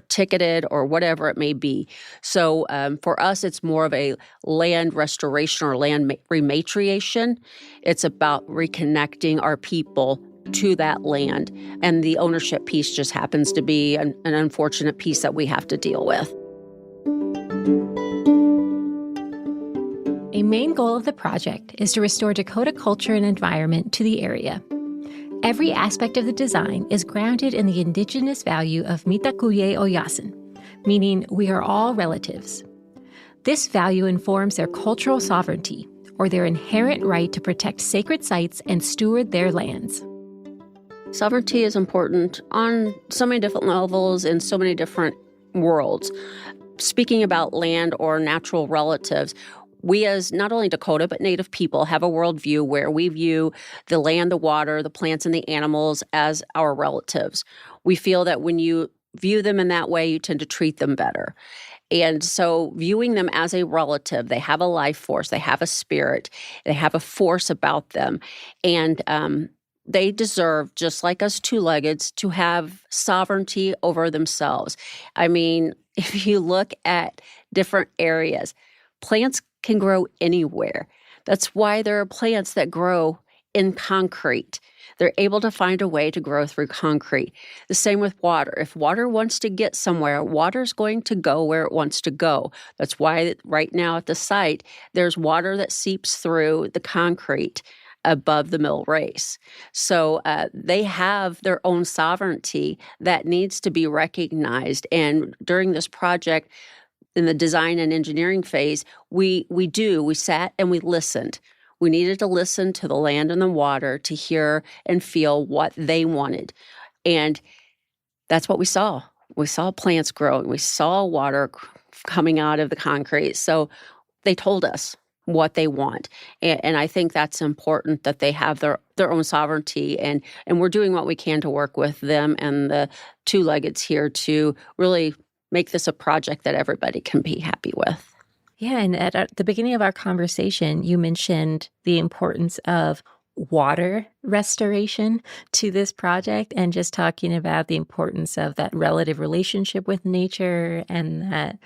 ticketed or whatever it may be. So for us, it's more of a land restoration or land rematriation. It's about reconnecting our people to that land. And the ownership piece just happens to be an unfortunate piece that we have to deal with. A main goal of the project is to restore Dakota culture and environment to the area. Every aspect of the design is grounded in the indigenous value of mitakuye oyasin, meaning we are all relatives. This value informs their cultural sovereignty, or their inherent right to protect sacred sites and steward their lands. Sovereignty is important on so many different levels in so many different worlds. Speaking about land or natural relatives, we as not only Dakota but Native people have a worldview where we view the land, the water, the plants, and the animals as our relatives. We feel that when you view them in that way, you tend to treat them better. And so viewing them as a relative, they have a life force, they have a spirit, they have a force about them. And they deserve, just like us two-leggeds, to have sovereignty over themselves. I mean, if you look at different areas, plants can grow anywhere. That's why there are plants that grow in concrete. They're able to find a way to grow through concrete. The same with water. If water wants to get somewhere, water's going to go where it wants to go. That's why right now at the site, there's water that seeps through the concrete above the mill race. So they have their own sovereignty that needs to be recognized. And during this project, in the design and engineering phase, we sat and we listened. We needed to listen to the land and the water to hear and feel what they wanted. And that's what we saw. We saw plants growing. We saw water coming out of the concrete. So they told us what they want. And I think that's important, that they have their own sovereignty. And we're doing what we can to work with them and the two-leggeds here to really make this a project that everybody can be happy with. Yeah, and at the beginning of our conversation, you mentioned the importance of water restoration to this project and just talking about the importance of that relative relationship with nature and that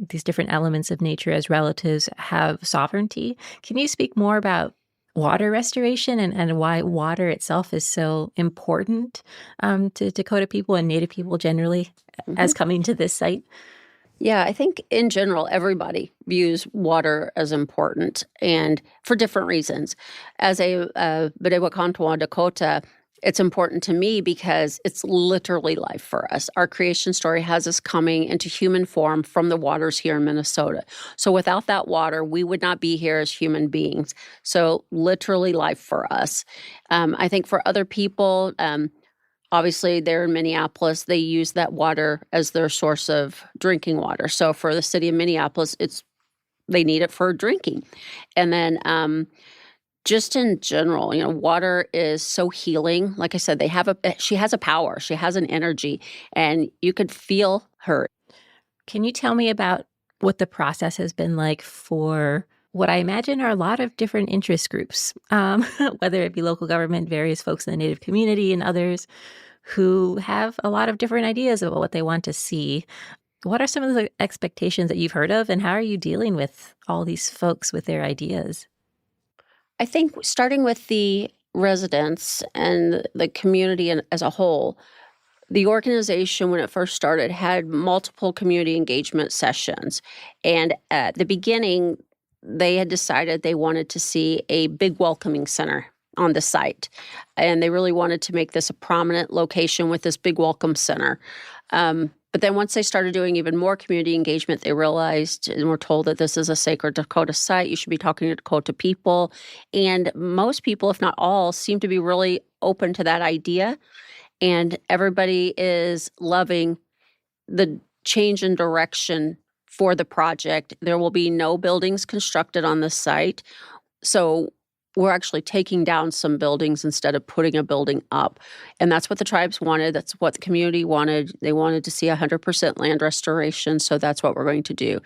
these different elements of nature as relatives have sovereignty. Can you speak more about water restoration and why water itself is so important to Dakota people and Native people generally as coming to this site? Yeah, I think in general, everybody views water as important and for different reasons. As a Bedewakantoa Dakota, it's important to me because it's literally life for us. Our creation story has us coming into human form from the waters here in Minnesota. So without that water, we would not be here as human beings. So literally life for us. I think for other people, obviously, they're in Minneapolis. They use that water as their source of drinking water. So for the city of Minneapolis, they need it for drinking. And then just in general, water is so healing. Like I said, she has a power. She has an energy, and you could feel her. Can you tell me about what the process has been like for what I imagine are a lot of different interest groups, whether it be local government, various folks in the Native community, and others who have a lot of different ideas about what they want to see. What are some of the expectations that you've heard of, and how are you dealing with all these folks with their ideas? I think starting with the residents and the community as a whole, the organization, when it first started, had multiple community engagement sessions. And at the beginning, they had decided they wanted to see a big welcoming center on the site. And they really wanted to make this a prominent location with this big welcome center. But then once they started doing even more community engagement, they realized and were told that this is a sacred Dakota site. You should be talking to Dakota people. And most people, if not all, seem to be really open to that idea. And everybody is loving the change in direction for the project. There will be no buildings constructed on the site. So we're actually taking down some buildings instead of putting a building up. And that's what the tribes wanted. That's what the community wanted. They wanted to see 100% land restoration. So that's what we're going to do.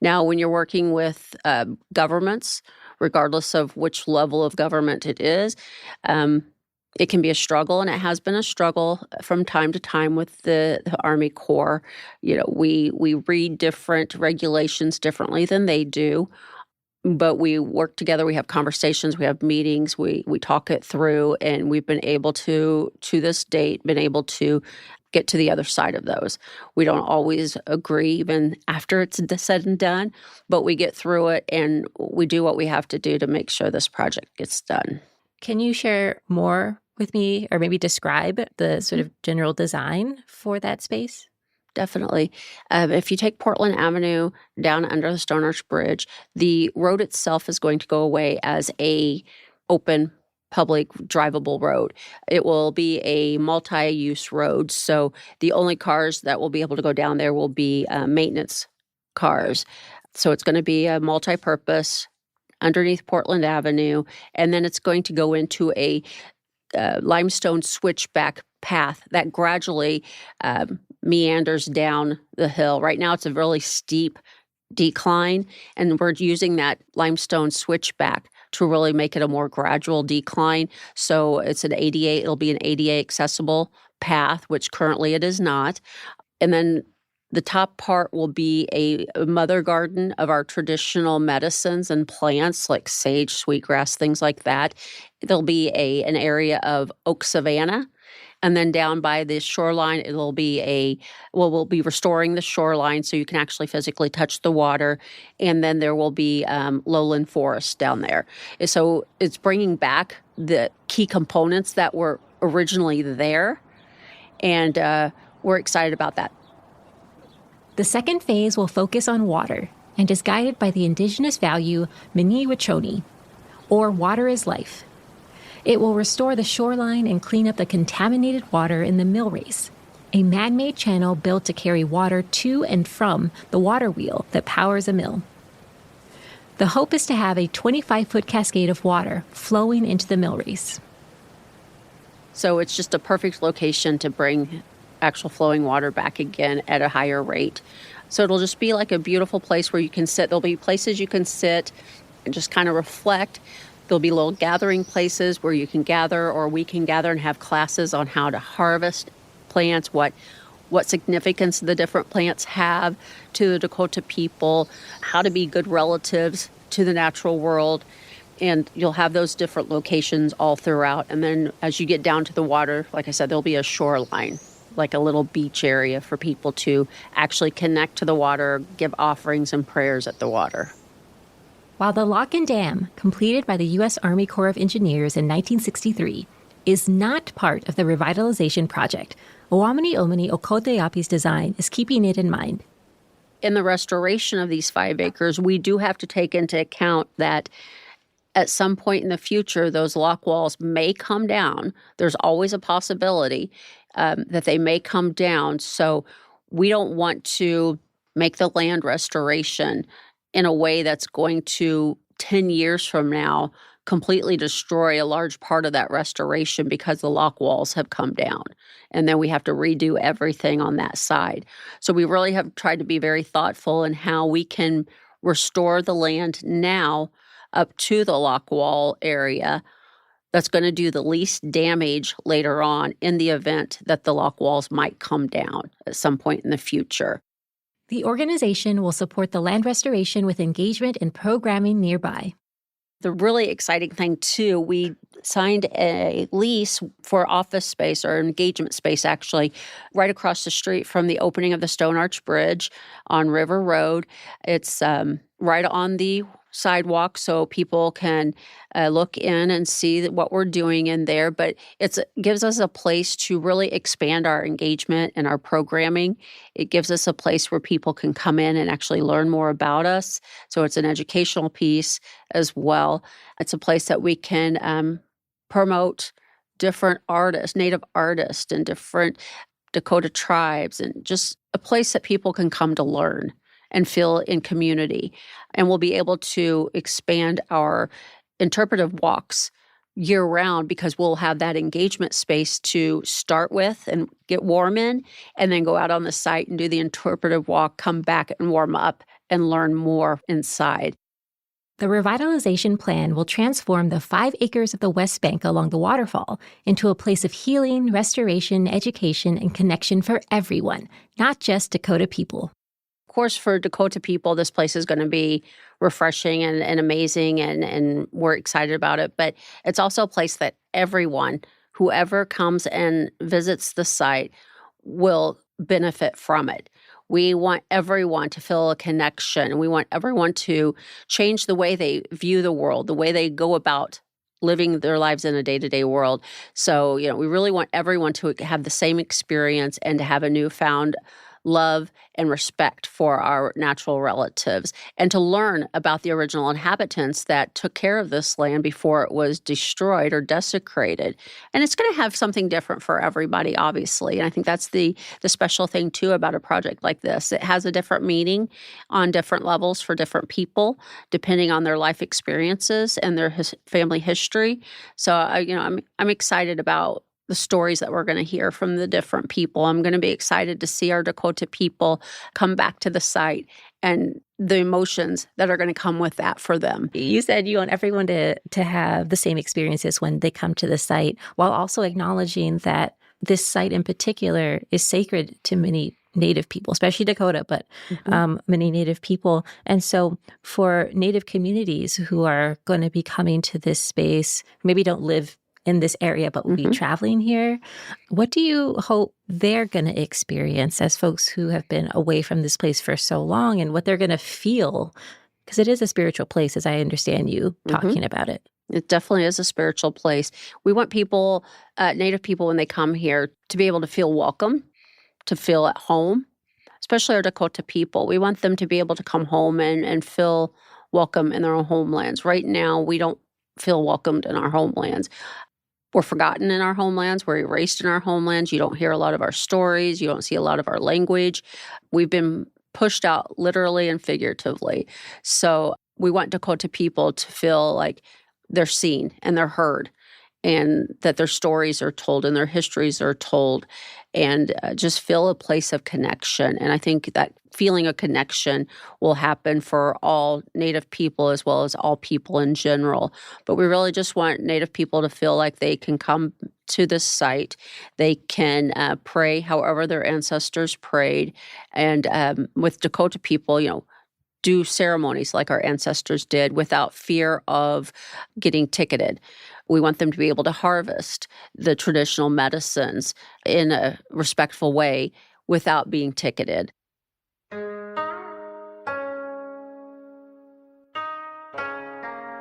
Now, when you're working with governments, regardless of which level of government it is, it can be a struggle, and it has been a struggle from time to time with the Army Corps. We read different regulations differently than they do. But we work together, we have conversations, we have meetings, we talk it through, and we've been able to this date, get to the other side of those. We don't always agree even after it's said and done, but we get through it, and we do what we have to do to make sure this project gets done. Can you share more with me, or maybe describe the sort of general design for that space? Definitely. If you take Portland Avenue down under the Stone Arch Bridge, the road itself is going to go away as a open public drivable road. It will be a multi-use road. So the only cars that will be able to go down there will be maintenance cars. So it's going to be a multi-purpose underneath Portland Avenue. And then it's going to go into a limestone switchback path that gradually meanders down the hill. Right now, it's a really steep decline, and we're using that limestone switchback to really make it a more gradual decline. So it'll be an ADA accessible path, which currently it is not. And then the top part will be a mother garden of our traditional medicines and plants like sage, sweetgrass, things like that. There'll be an area of oak savanna. And then down by the shoreline, we'll be restoring the shoreline so you can actually physically touch the water. And then there will be lowland forest down there. So it's bringing back the key components that were originally there. And we're excited about that. The second phase will focus on water and is guided by the indigenous value Owámniyomni, or water is life. It will restore the shoreline and clean up the contaminated water in the mill race, a man-made channel built to carry water to and from the water wheel that powers a mill. The hope is to have a 25-foot cascade of water flowing into the mill race. So it's just a perfect location to bring actual flowing water back again at a higher rate. So it'll just be like a beautiful place where you can sit. There'll be places you can sit and just kind of reflect. There'll be little gathering places where you can gather, or we can gather and have classes on how to harvest plants, what significance the different plants have to the Dakota people, how to be good relatives to the natural world. And you'll have those different locations all throughout. And then as you get down to the water, like I said, there'll be a shoreline, like a little beach area for people to actually connect to the water, give offerings and prayers at the water. While the lock and dam, completed by the U.S. Army Corps of Engineers in 1963, is not part of the revitalization project, Owámniyomni Okoteapi's design is keeping it in mind. In the restoration of these 5 acres, we do have to take into account that at some point in the future, those lock walls may come down. There's always a possibility that they may come down. So we don't want to make the land restoration in a way that's going to, 10 years from now, completely destroy a large part of that restoration because the lock walls have come down. And then we have to redo everything on that side. So we really have tried to be very thoughtful in how we can restore the land now up to the lock wall area that's going to do the least damage later on in the event that the lock walls might come down at some point in the future. The organization will support the land restoration with engagement and programming nearby. The really exciting thing, too, we signed a lease for office space or engagement space, actually, right across the street from the opening of the Stone Arch Bridge on River Road. It's right on the sidewalk, so people can look in and see what we're doing in there. But it gives us a place to really expand our engagement and our programming. It gives us a place where people can come in and actually learn more about us. So it's an educational piece as well. It's a place that we can promote different artists, Native artists, and different Dakota tribes, and just a place that people can come to learn and feel in community. And we'll be able to expand our interpretive walks year-round because we'll have that engagement space to start with and get warm in, and then go out on the site and do the interpretive walk, come back and warm up and learn more inside. The revitalization plan will transform the 5 acres of the West Bank along the Waterfall into a place of healing, restoration, education, and connection for everyone, not just Dakota people. Of course, for Dakota people, this place is going to be refreshing and amazing, and we're excited about it. But it's also a place that everyone, whoever comes and visits the site, will benefit from it. We want everyone to feel a connection. We want everyone to change the way they view the world, the way they go about living their lives in a day-to-day world. So, we really want everyone to have the same experience and to have a newfound love and respect for our natural relatives, and to learn about the original inhabitants that took care of this land before it was destroyed or desecrated. And it's going to have something different for everybody, obviously. And I think that's the special thing, too, about a project like this. It has a different meaning on different levels for different people, depending on their life experiences and their family history. So, I'm excited about the stories that we're going to hear from the different people. I'm going to be excited to see our Dakota people come back to the site and the emotions that are going to come with that for them. You said you want everyone to have the same experiences when they come to the site, while also acknowledging that this site in particular is sacred to many Native people, especially Dakota, but many Native people. And so for Native communities who are going to be coming to this space, maybe don't live in this area, but will be traveling here, what do you hope they're going to experience as folks who have been away from this place for so long, and what they're going to feel? Because it is a spiritual place, as I understand you talking about it. It definitely is a spiritual place. We want people, Native people, when they come here, to be able to feel welcome, to feel at home, especially our Dakota people. We want them to be able to come home and feel welcome in their own homelands. Right now, we don't feel welcomed in our homelands. We're forgotten in our homelands. We're erased in our homelands. You don't hear a lot of our stories. You don't see a lot of our language. We've been pushed out literally and figuratively. So we want Dakota people to feel like they're seen and they're heard, and that their stories are told and their histories are told, and just feel a place of connection. And I think that feeling of connection will happen for all Native people as well as all people in general. But we really just want Native people to feel like they can come to this site. They can pray however their ancestors prayed. And with Dakota people, do ceremonies like our ancestors did without fear of getting ticketed. We want them to be able to harvest the traditional medicines in a respectful way without being ticketed.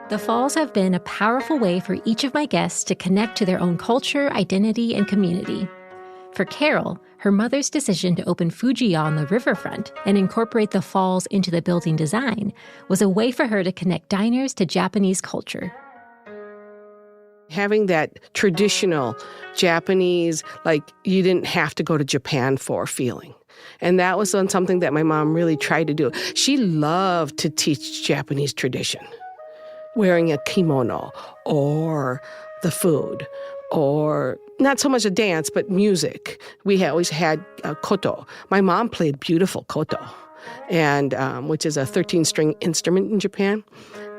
The falls have been a powerful way for each of my guests to connect to their own culture, identity, and community. For Carol, her mother's decision to open Fuji Ya on the riverfront and incorporate the falls into the building design was a way for her to connect diners to Japanese culture. Having that traditional Japanese, like you didn't have to go to Japan for feeling. And that was something that my mom really tried to do. She loved to teach Japanese tradition. Wearing a kimono or the food or not so much a dance, but music. We always had koto. My mom played beautiful koto, and which is a 13-string instrument in Japan.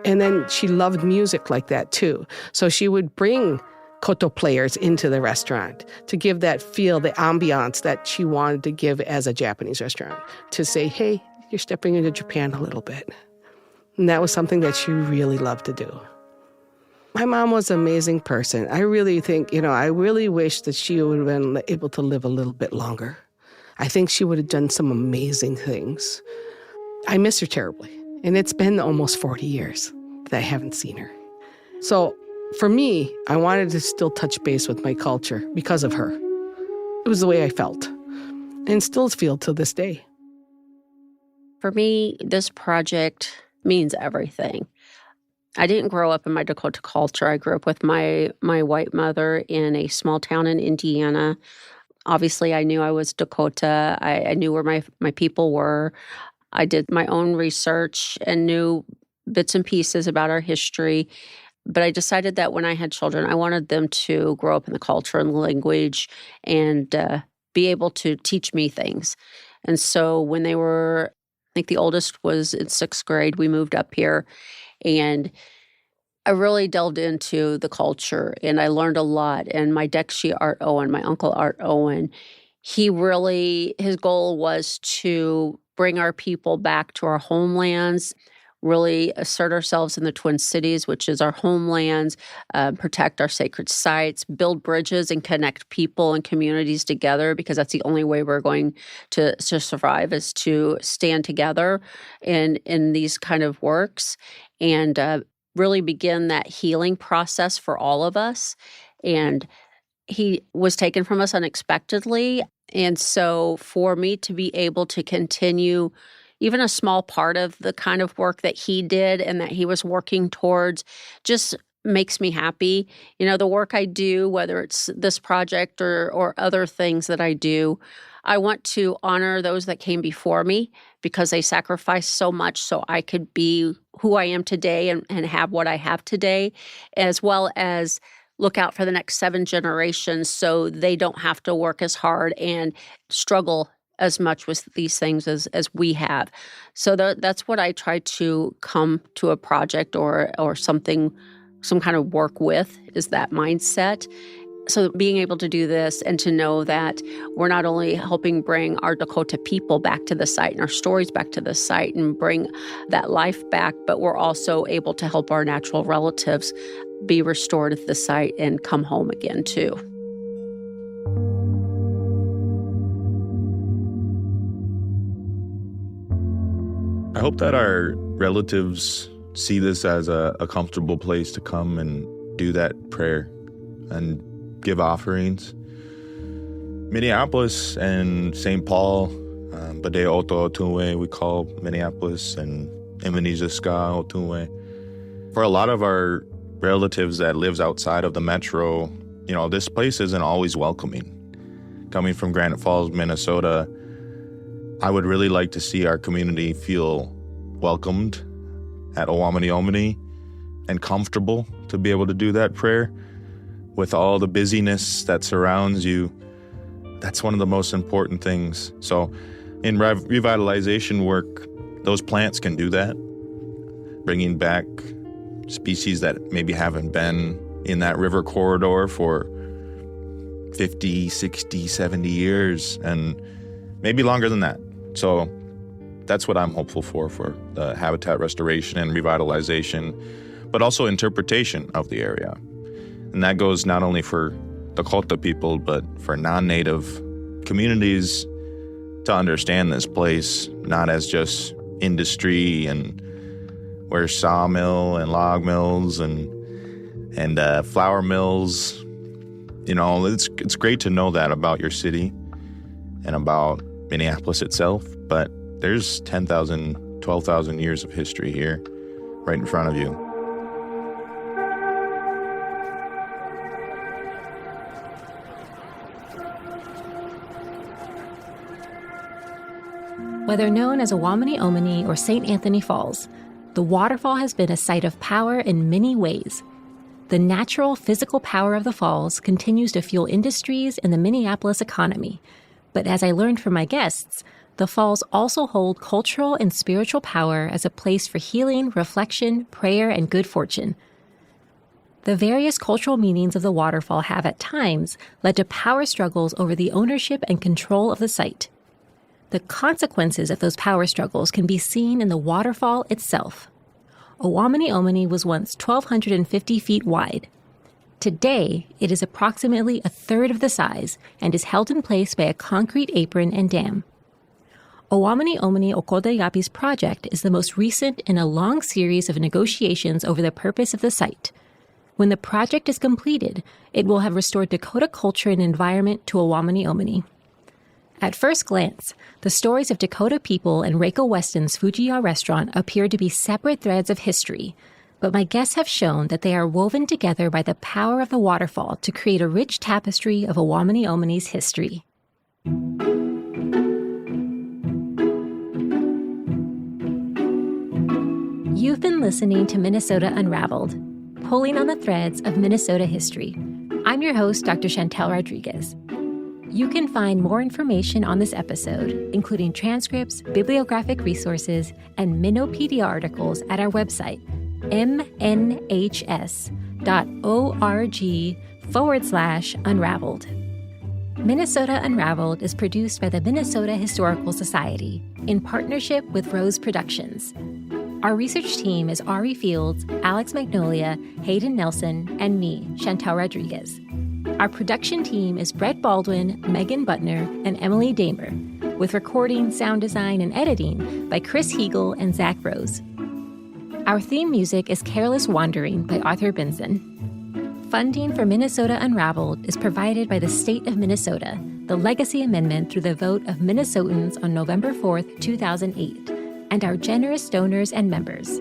And then she loved music like that too. So she would bring koto players into the restaurant to give that feel, the ambiance that she wanted to give as a Japanese restaurant, to say, hey, you're stepping into Japan a little bit. And that was something that she really loved to do. My mom was an amazing person. I really think, I really wish that she would have been able to live a little bit longer. I think she would have done some amazing things. I miss her terribly. And it's been almost 40 years that I haven't seen her. So for me, I wanted to still touch base with my culture because of her. It was the way I felt and still feel to this day. For me, this project means everything. I didn't grow up in my Dakota culture. I grew up with my white mother in a small town in Indiana. Obviously, I knew I was Dakota. I knew where my people were. I did my own research and knew bits and pieces about our history. But I decided that when I had children, I wanted them to grow up in the culture and the language and be able to teach me things. And so when they were, I think the oldest was in 6th grade, we moved up here. And I really delved into the culture and I learned a lot. And my Dekshi Art Owen, my uncle Art Owen, his goal was to bring our people back to our homelands, really assert ourselves in the Twin Cities, which is our homelands, protect our sacred sites, build bridges and connect people and communities together, because that's the only way we're going to survive, is to stand together in these kind of works and really begin that healing process for all of us. And he was taken from us unexpectedly. And so for me to be able to continue even a small part of the kind of work that he did and that he was working towards just makes me happy. The work I do, whether it's this project or other things that I do, I want to honor those that came before me because they sacrificed so much so I could be who I am today and have what I have today, as well as look out for the next 7 generations so they don't have to work as hard and struggle as much with these things as we have. So that's what I try to come to a project or something, some kind of work with, is that mindset. So being able to do this and to know that we're not only helping bring our Dakota people back to the site and our stories back to the site and bring that life back, but we're also able to help our natural relatives be restored at the site and come home again too. I hope that our relatives see this as a comfortable place to come and do that prayer and give offerings. Minneapolis and St. Paul, Bade Oto Otunwe, we call Minneapolis, and Imanizaska Otunwe. For a lot of our relatives that lives outside of the metro, this place isn't always welcoming. Coming from Granite Falls, Minnesota, I would really like to see our community feel welcomed at Owámniyomni and comfortable to be able to do that prayer. With all the busyness that surrounds you, that's one of the most important things. So in revitalization work, those plants can do that, bringing back species that maybe haven't been in that river corridor for 50, 60, 70 years, and maybe longer than that. So That's what I'm hopeful for the habitat restoration and revitalization, but also interpretation of the area. And that goes not only for Dakota people, but for non-native communities to understand this place, not as just industry and where sawmill and log mills and flour mills. You know, it's great to know that about your city and about Minneapolis itself, but there's 10,000, 12,000 years of history here right in front of you. Whether known as Owámniyomni or St. Anthony Falls, the waterfall has been a site of power in many ways. The natural physical power of the falls continues to fuel industries and the Minneapolis economy. But as I learned from my guests, the falls also hold cultural and spiritual power as a place for healing, reflection, prayer, and good fortune. The various cultural meanings of the waterfall have at times led to power struggles over the ownership and control of the site. The consequences of those power struggles can be seen in the waterfall itself. Owámniyomni was once 1,250 feet wide. Today, it is approximately a third of the size and is held in place by a concrete apron and dam. Owámniyomni Okodayapi's project is the most recent in a long series of negotiations over the purpose of the site. When the project is completed, it will have restored Dakota culture and environment to Owámniyomni. At first glance, the stories of Dakota people and Reiko Weston's Fuji Ya Restaurant appear to be separate threads of history, but my guests have shown that they are woven together by the power of the waterfall to create a rich tapestry of Owámniyomni's history. You've been listening to Minnesota Unraveled, pulling on the threads of Minnesota history. I'm your host, Dr. Chantel Rodríguez. You can find more information on this episode, including transcripts, bibliographic resources, and Minnopedia articles at our website, mnhs.org/unraveled. Minnesota Unraveled is produced by the Minnesota Historical Society in partnership with Rose Productions. Our research team is Ari Fields, Alex Magnolia, Hayden Nelson, and me, Chantel Rodríguez. Our production team is Brett Baldwin, Megan Butner, and Emily Damer, with recording, sound design, and editing by Chris Heagle and Zach Rose. Our theme music is Careless Wandering by Arthur Benson. Funding for Minnesota Unraveled is provided by the state of Minnesota, the Legacy Amendment through the vote of Minnesotans on November 4th, 2008, and our generous donors and members.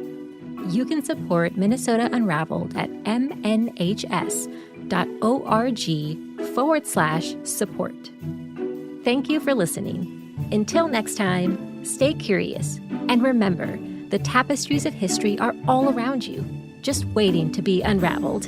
You can support Minnesota Unraveled at mnhs.org/support. Thank you for listening. Until next time, stay curious, and remember, the tapestries of history are all around you, just waiting to be unraveled.